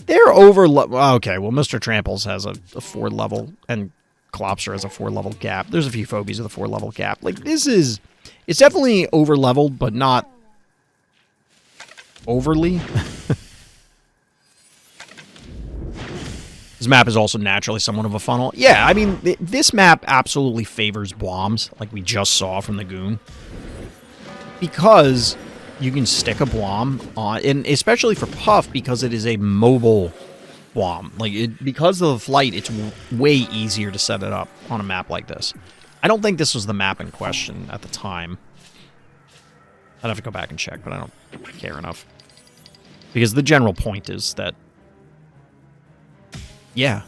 They're over... Okay, well, Mr. Tramples has a 4 level, and Klopster has a 4 level gap. There's a few Phobies with a 4 level gap. Like, this is... It's definitely over leveled, but not overly. This map is also naturally somewhat of a funnel. Yeah, I mean, this map absolutely favors bombs, like we just saw from the Goon. Because you can stick a blom on, and especially for Puff, because it is a mobile blom. Like, because of the flight, it's way easier to set it up on a map like this. I don't think this was the map in question at the time. I'd have to go back and check, but I don't care enough. Because the general point is that, yeah.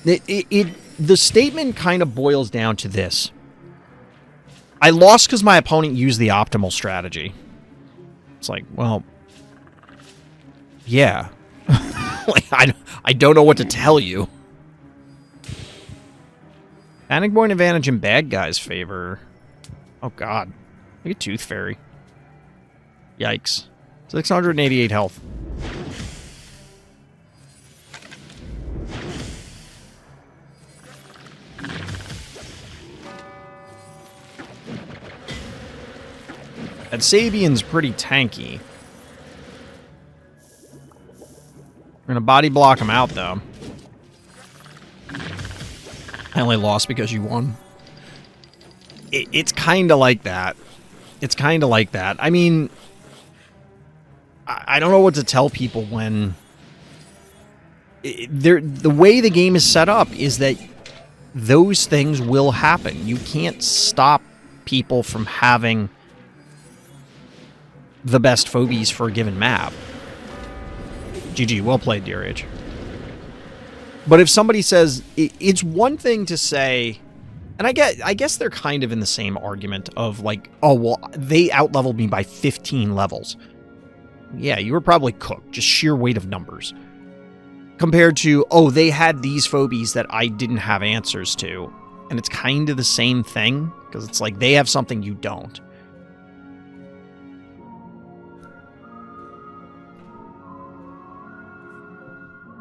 The statement kind of boils down to this. I lost because my opponent used the optimal strategy. It's like, well, yeah. Like, I don't know what to tell you. Panic point advantage in bad guys' favor. Oh, God. Look at Tooth Fairy. Yikes. 688 health. That Sabian's pretty tanky. We're gonna body block him out, though. I only lost because you won. It's kind of like that. It's kind of like that. I mean, I don't know what to tell people when The way the game is set up is that those things will happen. You can't stop people from having the best phobies for a given map. GG, well played, dearh. But if somebody says, it's one thing to say, and I guess they're kind of in the same argument of like, oh, well, they outleveled me by 15 levels. Yeah, you were probably cooked, just sheer weight of numbers. Compared to, oh, they had these phobies that I didn't have answers to. And it's kind of the same thing, because it's like they have something you don't.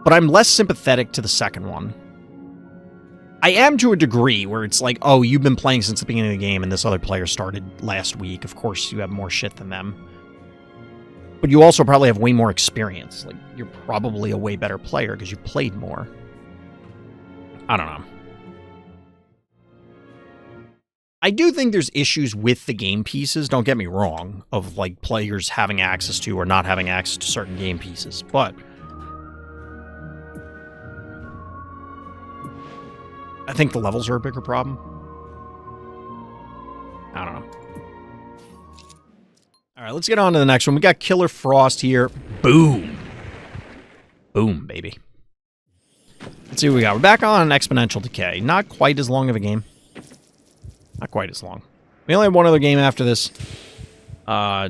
But I'm less sympathetic to the second one. I am to a degree where it's like, oh, you've been playing since the beginning of the game and this other player started last week. Of course, you have more shit than them. But you also probably have way more experience. Like, you're probably a way better player because you played more. I don't know. I do think there's issues with the game pieces, don't get me wrong, of like players having access to or not having access to certain game pieces. But I think the levels are a bigger problem. I don't know. All right, let's get on to the next one. We got killerfrost here. Boom. Boom, baby. Let's see what we got. We're back on exponential decay. Not quite as long of a game. Not quite as long. We only have one other game after this. I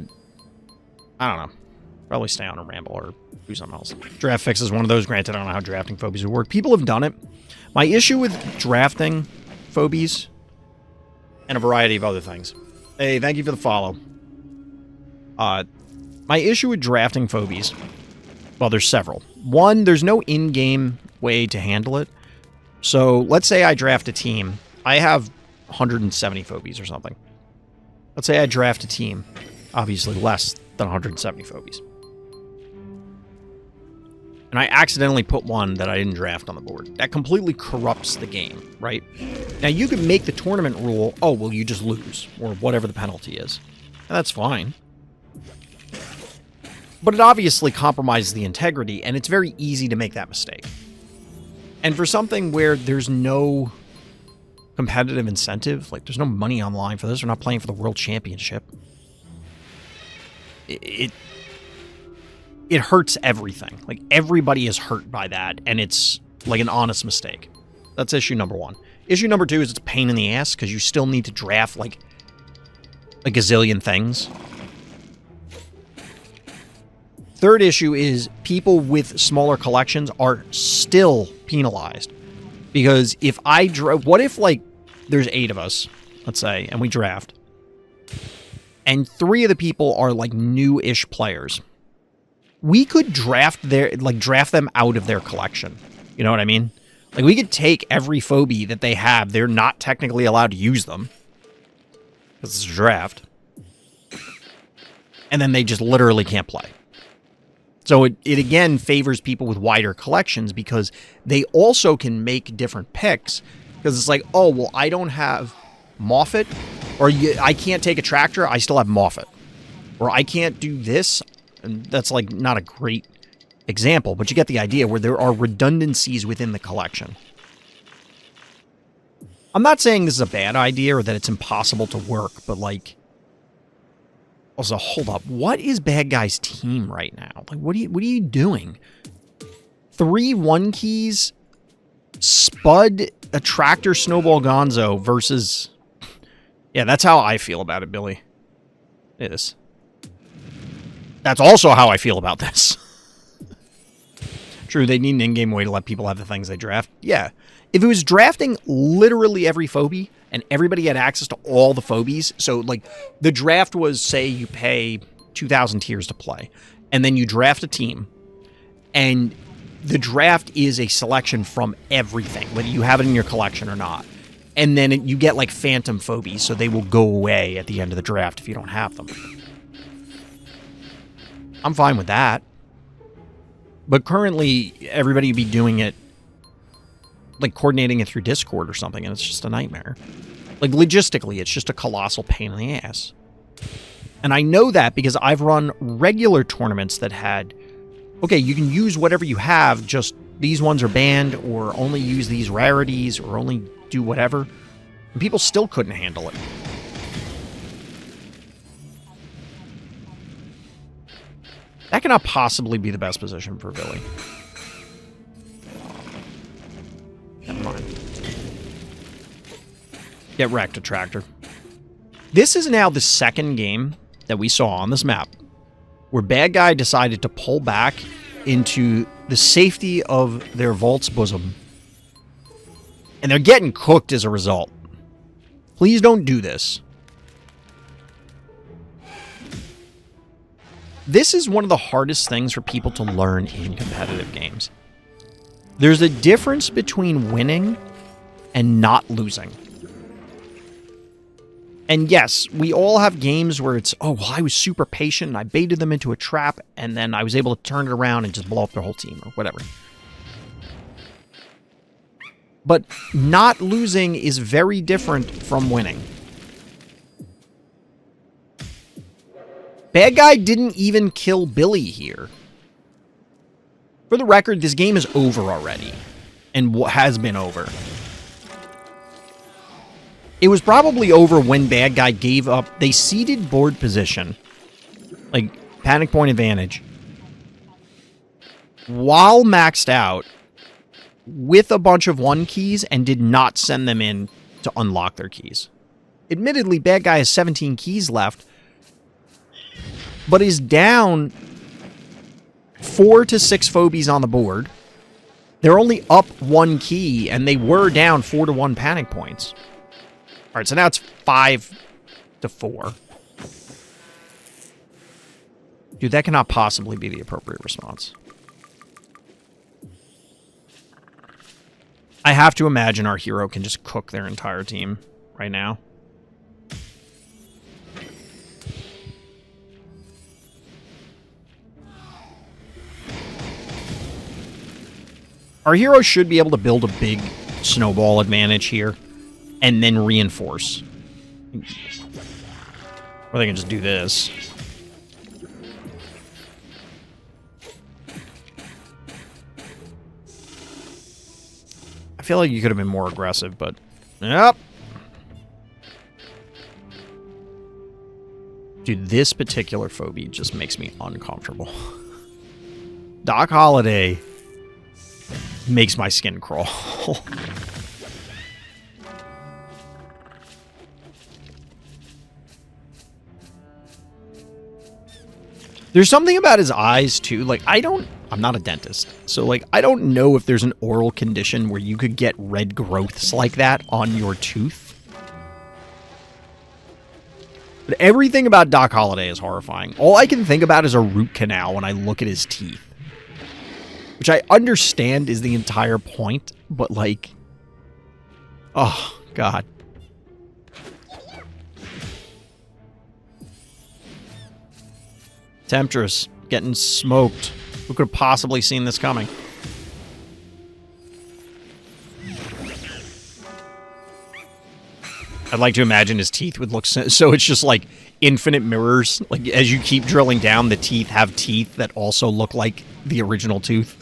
don't know. Probably stay on a ramble or do something else. Draft fix is one of those. Granted, I don't know how drafting phobies would work. People have done it. My issue with drafting phobies and a variety of other things. Hey, thank you for the follow. My issue with drafting phobies, well, there's several. One, there's no in-game way to handle it. So let's say I draft a team. I have 170 phobies or something. Let's say I draft a team. Obviously less than 170 phobies. And I accidentally put one that I didn't draft on the board. That completely corrupts the game, right? Now, you can make the tournament rule, oh, well, you just lose, or whatever the penalty is. And that's fine. But it obviously compromises the integrity, and it's very easy to make that mistake. And for something where there's no competitive incentive, like there's no money on the line for this, we're not playing for the World Championship, it hurts everything. Like, everybody is hurt by that, and it's like an honest mistake. That's issue number one. Issue number two is it's a pain in the ass, because you still need to draft, like, a gazillion things. Third issue is people with smaller collections are still penalized. Because if I what if, like, there's 8 of us, let's say, and we draft, and 3 of the people are, like, new-ish players. We could draft them out of their collection. You know what I mean? Like, we could take every phobie that they have. They're not technically allowed to use them, because it's a draft. And then they just literally can't play. So it again favors people with wider collections, because they also can make different picks. Because it's like, oh, well, I don't have Moffat, or I can't take a tractor, I still have Moffat. Or I can't do this. And that's, like, not a great example, but you get the idea, where there are redundancies within the collection. I'm not saying this is a bad idea or that it's impossible to work, but, like, also, hold up. What is Bad Guy's team right now? Like, what are you doing? 3 1 keys, Spud, a tractor, Snowball, Gonzo versus... Yeah, that's how I feel about it, Billy. It is. That's also how I feel about this. True, they need an in-game way to let people have the things they draft. Yeah. If it was drafting literally every phobie, and everybody had access to all the phobies, so, like, the draft was, say, you pay 2,000 tiers to play, and then you draft a team, and the draft is a selection from everything, whether you have it in your collection or not. And then you get, like, phantom phobies, so they will go away at the end of the draft if you don't have them. I'm fine with that. But currently, everybody would be doing it, like, coordinating it through Discord or something, and it's just a nightmare. Like, logistically, it's just a colossal pain in the ass. And I know that because I've run regular tournaments that had, okay, you can use whatever you have, just these ones are banned, or only use these rarities, or only do whatever. And people still couldn't handle it. That cannot possibly be the best position for Billy. Never mind. Get wrecked, Attractor. This is now the second game that we saw on this map where bad guy decided to pull back into the safety of their vault's bosom. And they're getting cooked as a result. Please don't do this. This is one of the hardest things for people to learn in competitive games. There's a difference between winning and not losing. And yes, we all have games where it's, oh, well, I was super patient and I baited them into a trap and then I was able to turn it around and just blow up their whole team or whatever. But not losing is very different from winning. Bad guy didn't even kill Billy here. For the record, this game is over already. And has been over. It was probably over when bad guy gave up. They ceded board position. Like, panic point advantage. While maxed out. With a bunch of 1 keys and did not send them in to unlock their keys. Admittedly, bad guy has 17 keys left. But is down 4 to 6 phobies on the board. They're only up 1 key, and they were down 4 to 1 panic points. All right, so now it's 5 to 4. Dude, that cannot possibly be the appropriate response. I have to imagine our hero can just cook their entire team right now. Our hero should be able to build a big snowball advantage here and then reinforce. Or they can just do this. I feel like you could have been more aggressive, but... Yep. Dude, this particular phobie just makes me uncomfortable. Doc Holliday makes my skin crawl. There's something about his eyes, too. Like, I'm not a dentist. So, like, I don't know if there's an oral condition where you could get red growths like that on your tooth. But everything about Doc Holliday is horrifying. All I can think about is a root canal when I look at his teeth. Which I understand is the entire point, but, like... Oh, God. Temptress getting smoked. Who could have possibly seen this coming? I'd like to imagine his teeth would look so it's just like infinite mirrors. Like as you keep drilling down, the teeth have teeth that also look like the original tooth.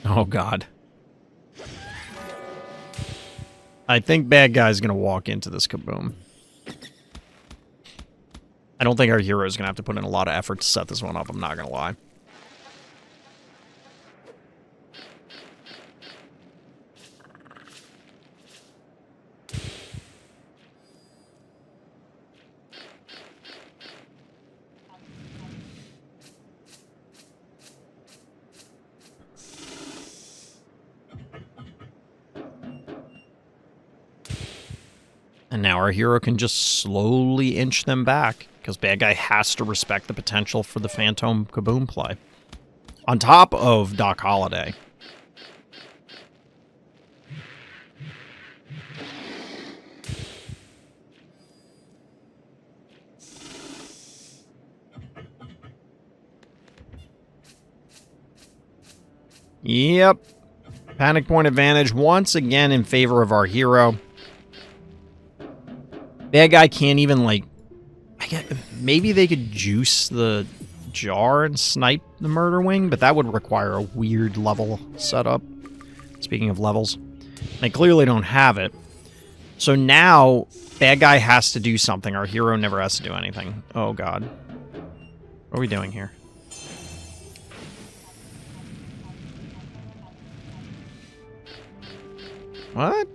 Oh, God. I think bad guy's going to walk into this kaboom. I don't think our hero's going to have to put in a lot of effort to set this one up, I'm not going to lie. And now our hero can just slowly inch them back, because bad guy has to respect the potential for the Phantom Kaboom play. On top of Doc Holliday. Yep. Panic point advantage once again in favor of our hero. Bad guy can't even, like... maybe they could juice the jar and snipe the murder wing, but that would require a weird level setup. Speaking of levels. They clearly don't have it. So now, bad guy has to do something. Our hero never has to do anything. Oh, God. What are we doing here? What?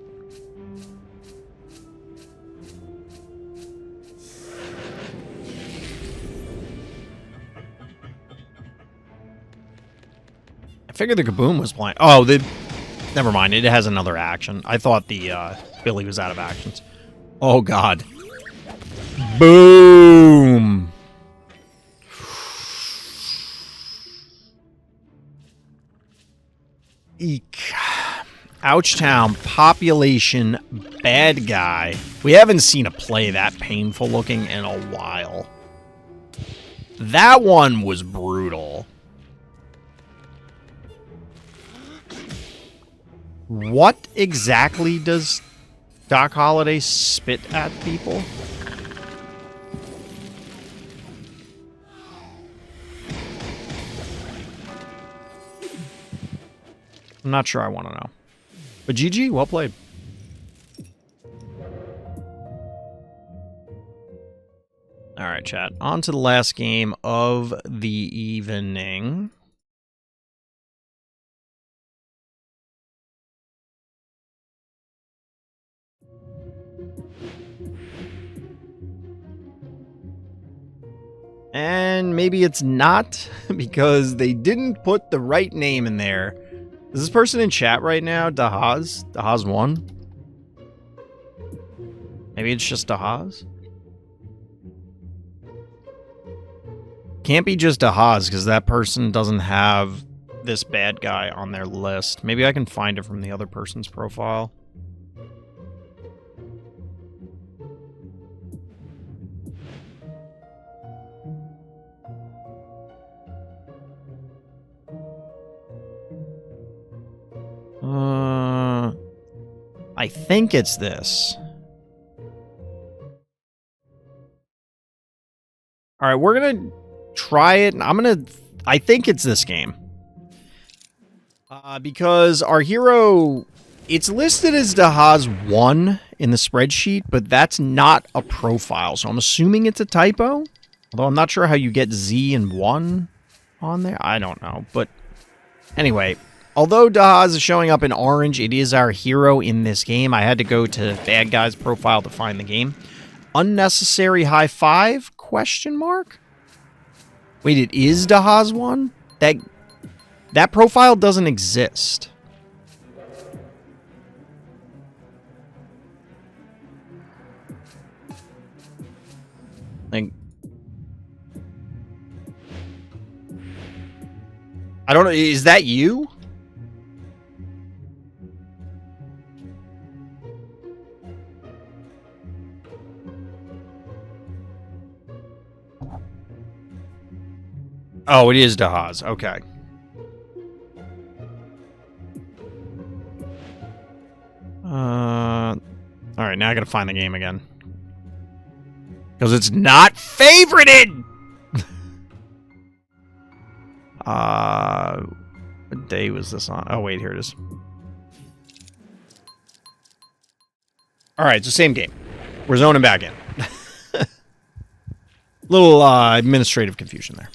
I figured the Kaboom was playing. Oh, never mind. It has another action. I thought the Billy was out of actions. Oh, God. Boom! Eek. Ouchtown, population, bad guy. We haven't seen a play that painful looking in a while. That one was brutal. What exactly does Doc Holliday spit at people? I'm not sure I want to know. But GG, well played. Alright, chat. On to the last game of the evening. And maybe it's not, because they didn't put the right name in there. Is this person in chat right now Dahaz? Dahaz 1? Maybe it's just Dahaz? Can't be just Dahaz, because that person doesn't have this bad guy on their list. Maybe I can find it from the other person's profile. I think it's this. Alright, we're gonna try it. I think it's this game. Because our hero, it's listed as Dahaz 1 in the spreadsheet, but that's not a profile, so I'm assuming it's a typo. Although I'm not sure how you get Z and 1 on there. I don't know, but anyway. Although Dahaz is showing up in orange, it is our hero in this game. I had to go to Bad Guy's profile to find the game. Unnecessary high five? Question mark? Wait, it is Dahaz 1? That profile doesn't exist. Like, I don't know. Is that you? Oh, it is Dahaz. Okay. Alright, now I gotta find the game again. Because it's not favorited! What day was this on? Oh, wait, here it is. Alright, so same game. We're zoning back in. Little administrative confusion there.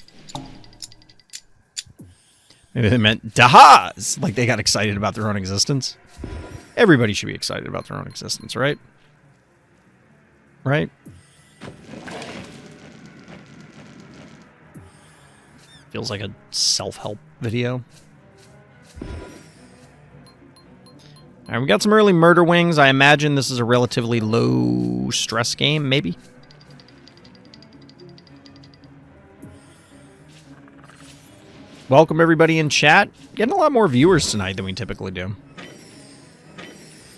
Maybe they meant Dahaz! Like they got excited about their own existence. Everybody should be excited about their own existence, right? Right? Feels like a self-help video. Alright, we got some early murder wings. I imagine this is a relatively low-stress game, maybe? Welcome everybody in chat. Getting a lot more viewers tonight than we typically do.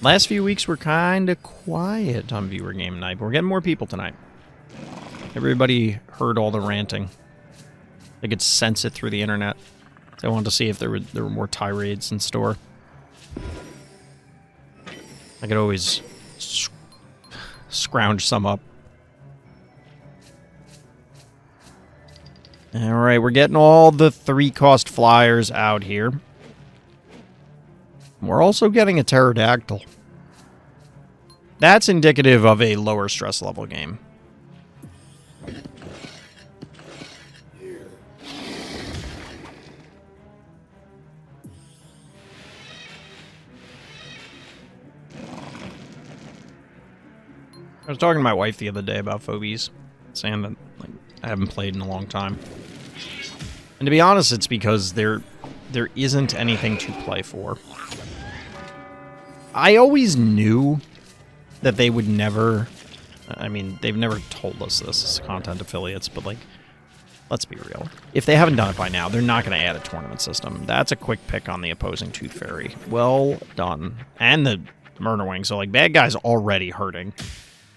Last few weeks were kind of quiet on viewer game night, but we're getting more people tonight. Everybody heard all the ranting. They could sense it through the internet. They wanted to see if there were more tirades in store. I could always scrounge some up. Alright, we're getting all the 3-cost flyers out here. We're also getting a pterodactyl. That's indicative of a lower stress level game. I was talking to my wife the other day about Phobies, saying that like, I haven't played in a long time. And to be honest, it's because there isn't anything to play for. I always knew that they would never... I mean, they've never told us this as content affiliates, but like, let's be real. If they haven't done it by now, they're not going to add a tournament system. That's a quick pick on the opposing Tooth Fairy. Well done. And the Murder Wing, so like, bad guy's already hurting.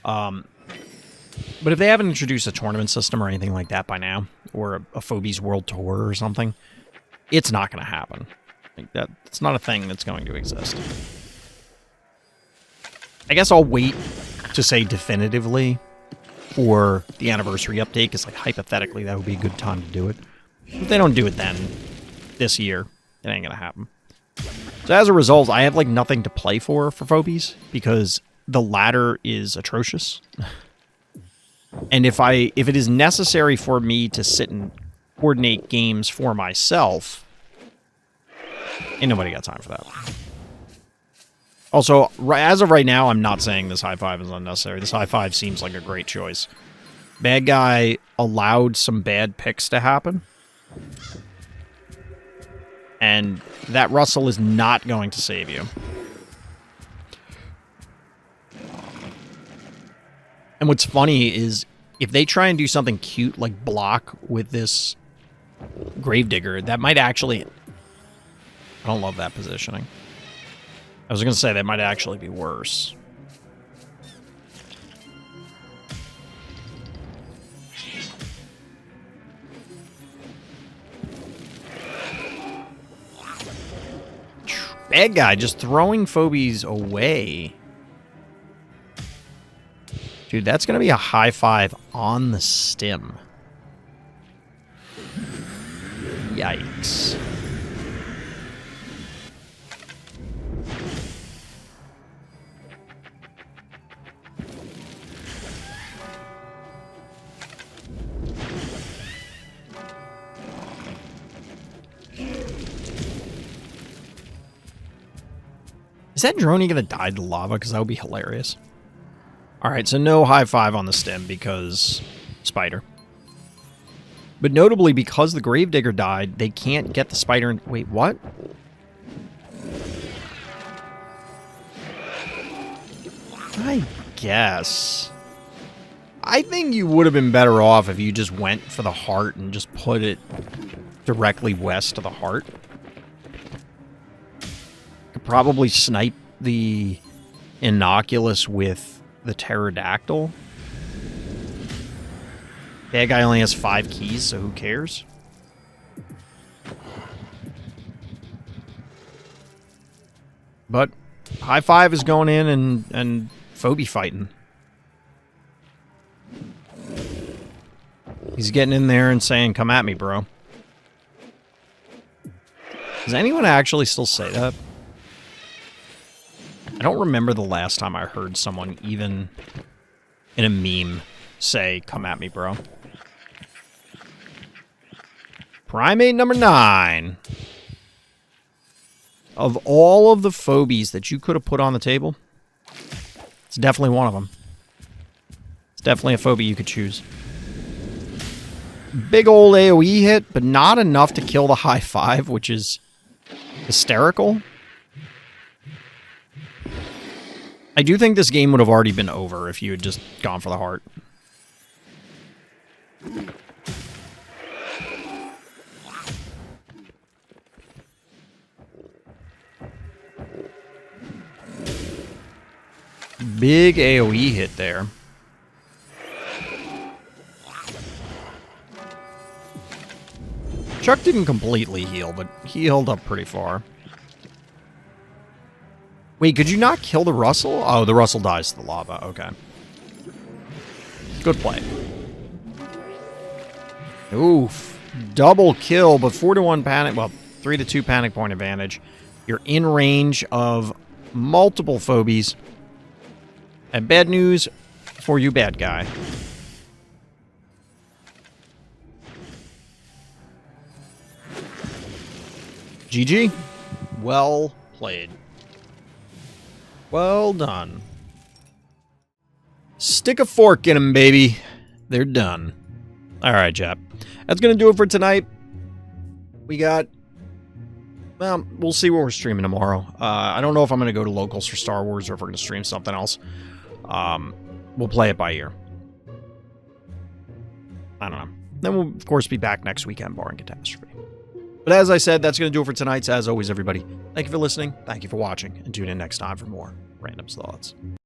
But if they haven't introduced a tournament system or anything like that by now, or a Phobies World Tour or something, it's not going to happen. Like it's not a thing that's going to exist. I guess I'll wait to say definitively for the anniversary update, because like, hypothetically, that would be a good time to do it. If they don't do it then, this year, it ain't going to happen. So as a result, I have like nothing to play for Phobies, because the ladder is atrocious. And if it is necessary for me to sit and coordinate games for myself, ain't nobody got time for that. Also, as of right now, I'm not saying this high five is unnecessary. This high five seems like a great choice. Bad guy allowed some bad picks to happen. And that Russell is not going to save you. And what's funny is, if they try and do something cute, like block with this Gravedigger, that might actually... I don't love that positioning. I was going to say that might actually be worse. Bad guy just throwing Phobies away. Dude, that's going to be a high five on the stem. Yikes. Is that droney going to die to lava? Because that would be hilarious. Alright, so no high five on the stem because spider. But notably, because the Gravedigger died, they can't get the spider in... Wait, what? I guess. I think you would have been better off if you just went for the heart and just put it directly west of the heart. Could probably snipe the Innocuous with the pterodactyl. That guy only has 5 keys, so who cares? But high five is going in and Phobie fighting. He's getting in there and saying, "Come at me, bro." Does anyone actually still say that? I don't remember the last time I heard someone, even in a meme, say, "Come at me, bro." Primate number 9. Of all of the Phobies that you could have put on the table, it's definitely one of them. It's definitely a Phobie you could choose. Big old AoE hit, but not enough to kill the high five, which is hysterical. I do think this game would have already been over if you had just gone for the heart. Big AoE hit there. Chuck didn't completely heal, but he healed up pretty far. Wait, could you not kill the Russell? Oh, the Russell dies to the lava. Okay. Good play. Oof. Double kill, but 4-1 panic. Well, 3-2 panic point advantage. You're in range of multiple phobies. And bad news for you, bad guy. GG. Well played. Well done. Stick a fork in them, baby. They're done. All right, chap. That's going to do it for tonight. We got... Well, we'll see what we're streaming tomorrow. I don't know if I'm going to go to locals for Star Wars or if we're going to stream something else. We'll play it by ear. I don't know. Then we'll, of course, be back next weekend, barring catastrophe. But as I said, that's going to do it for tonight. So as always, everybody, thank you for listening. Thank you for watching. And tune in next time for more Random Thoughts.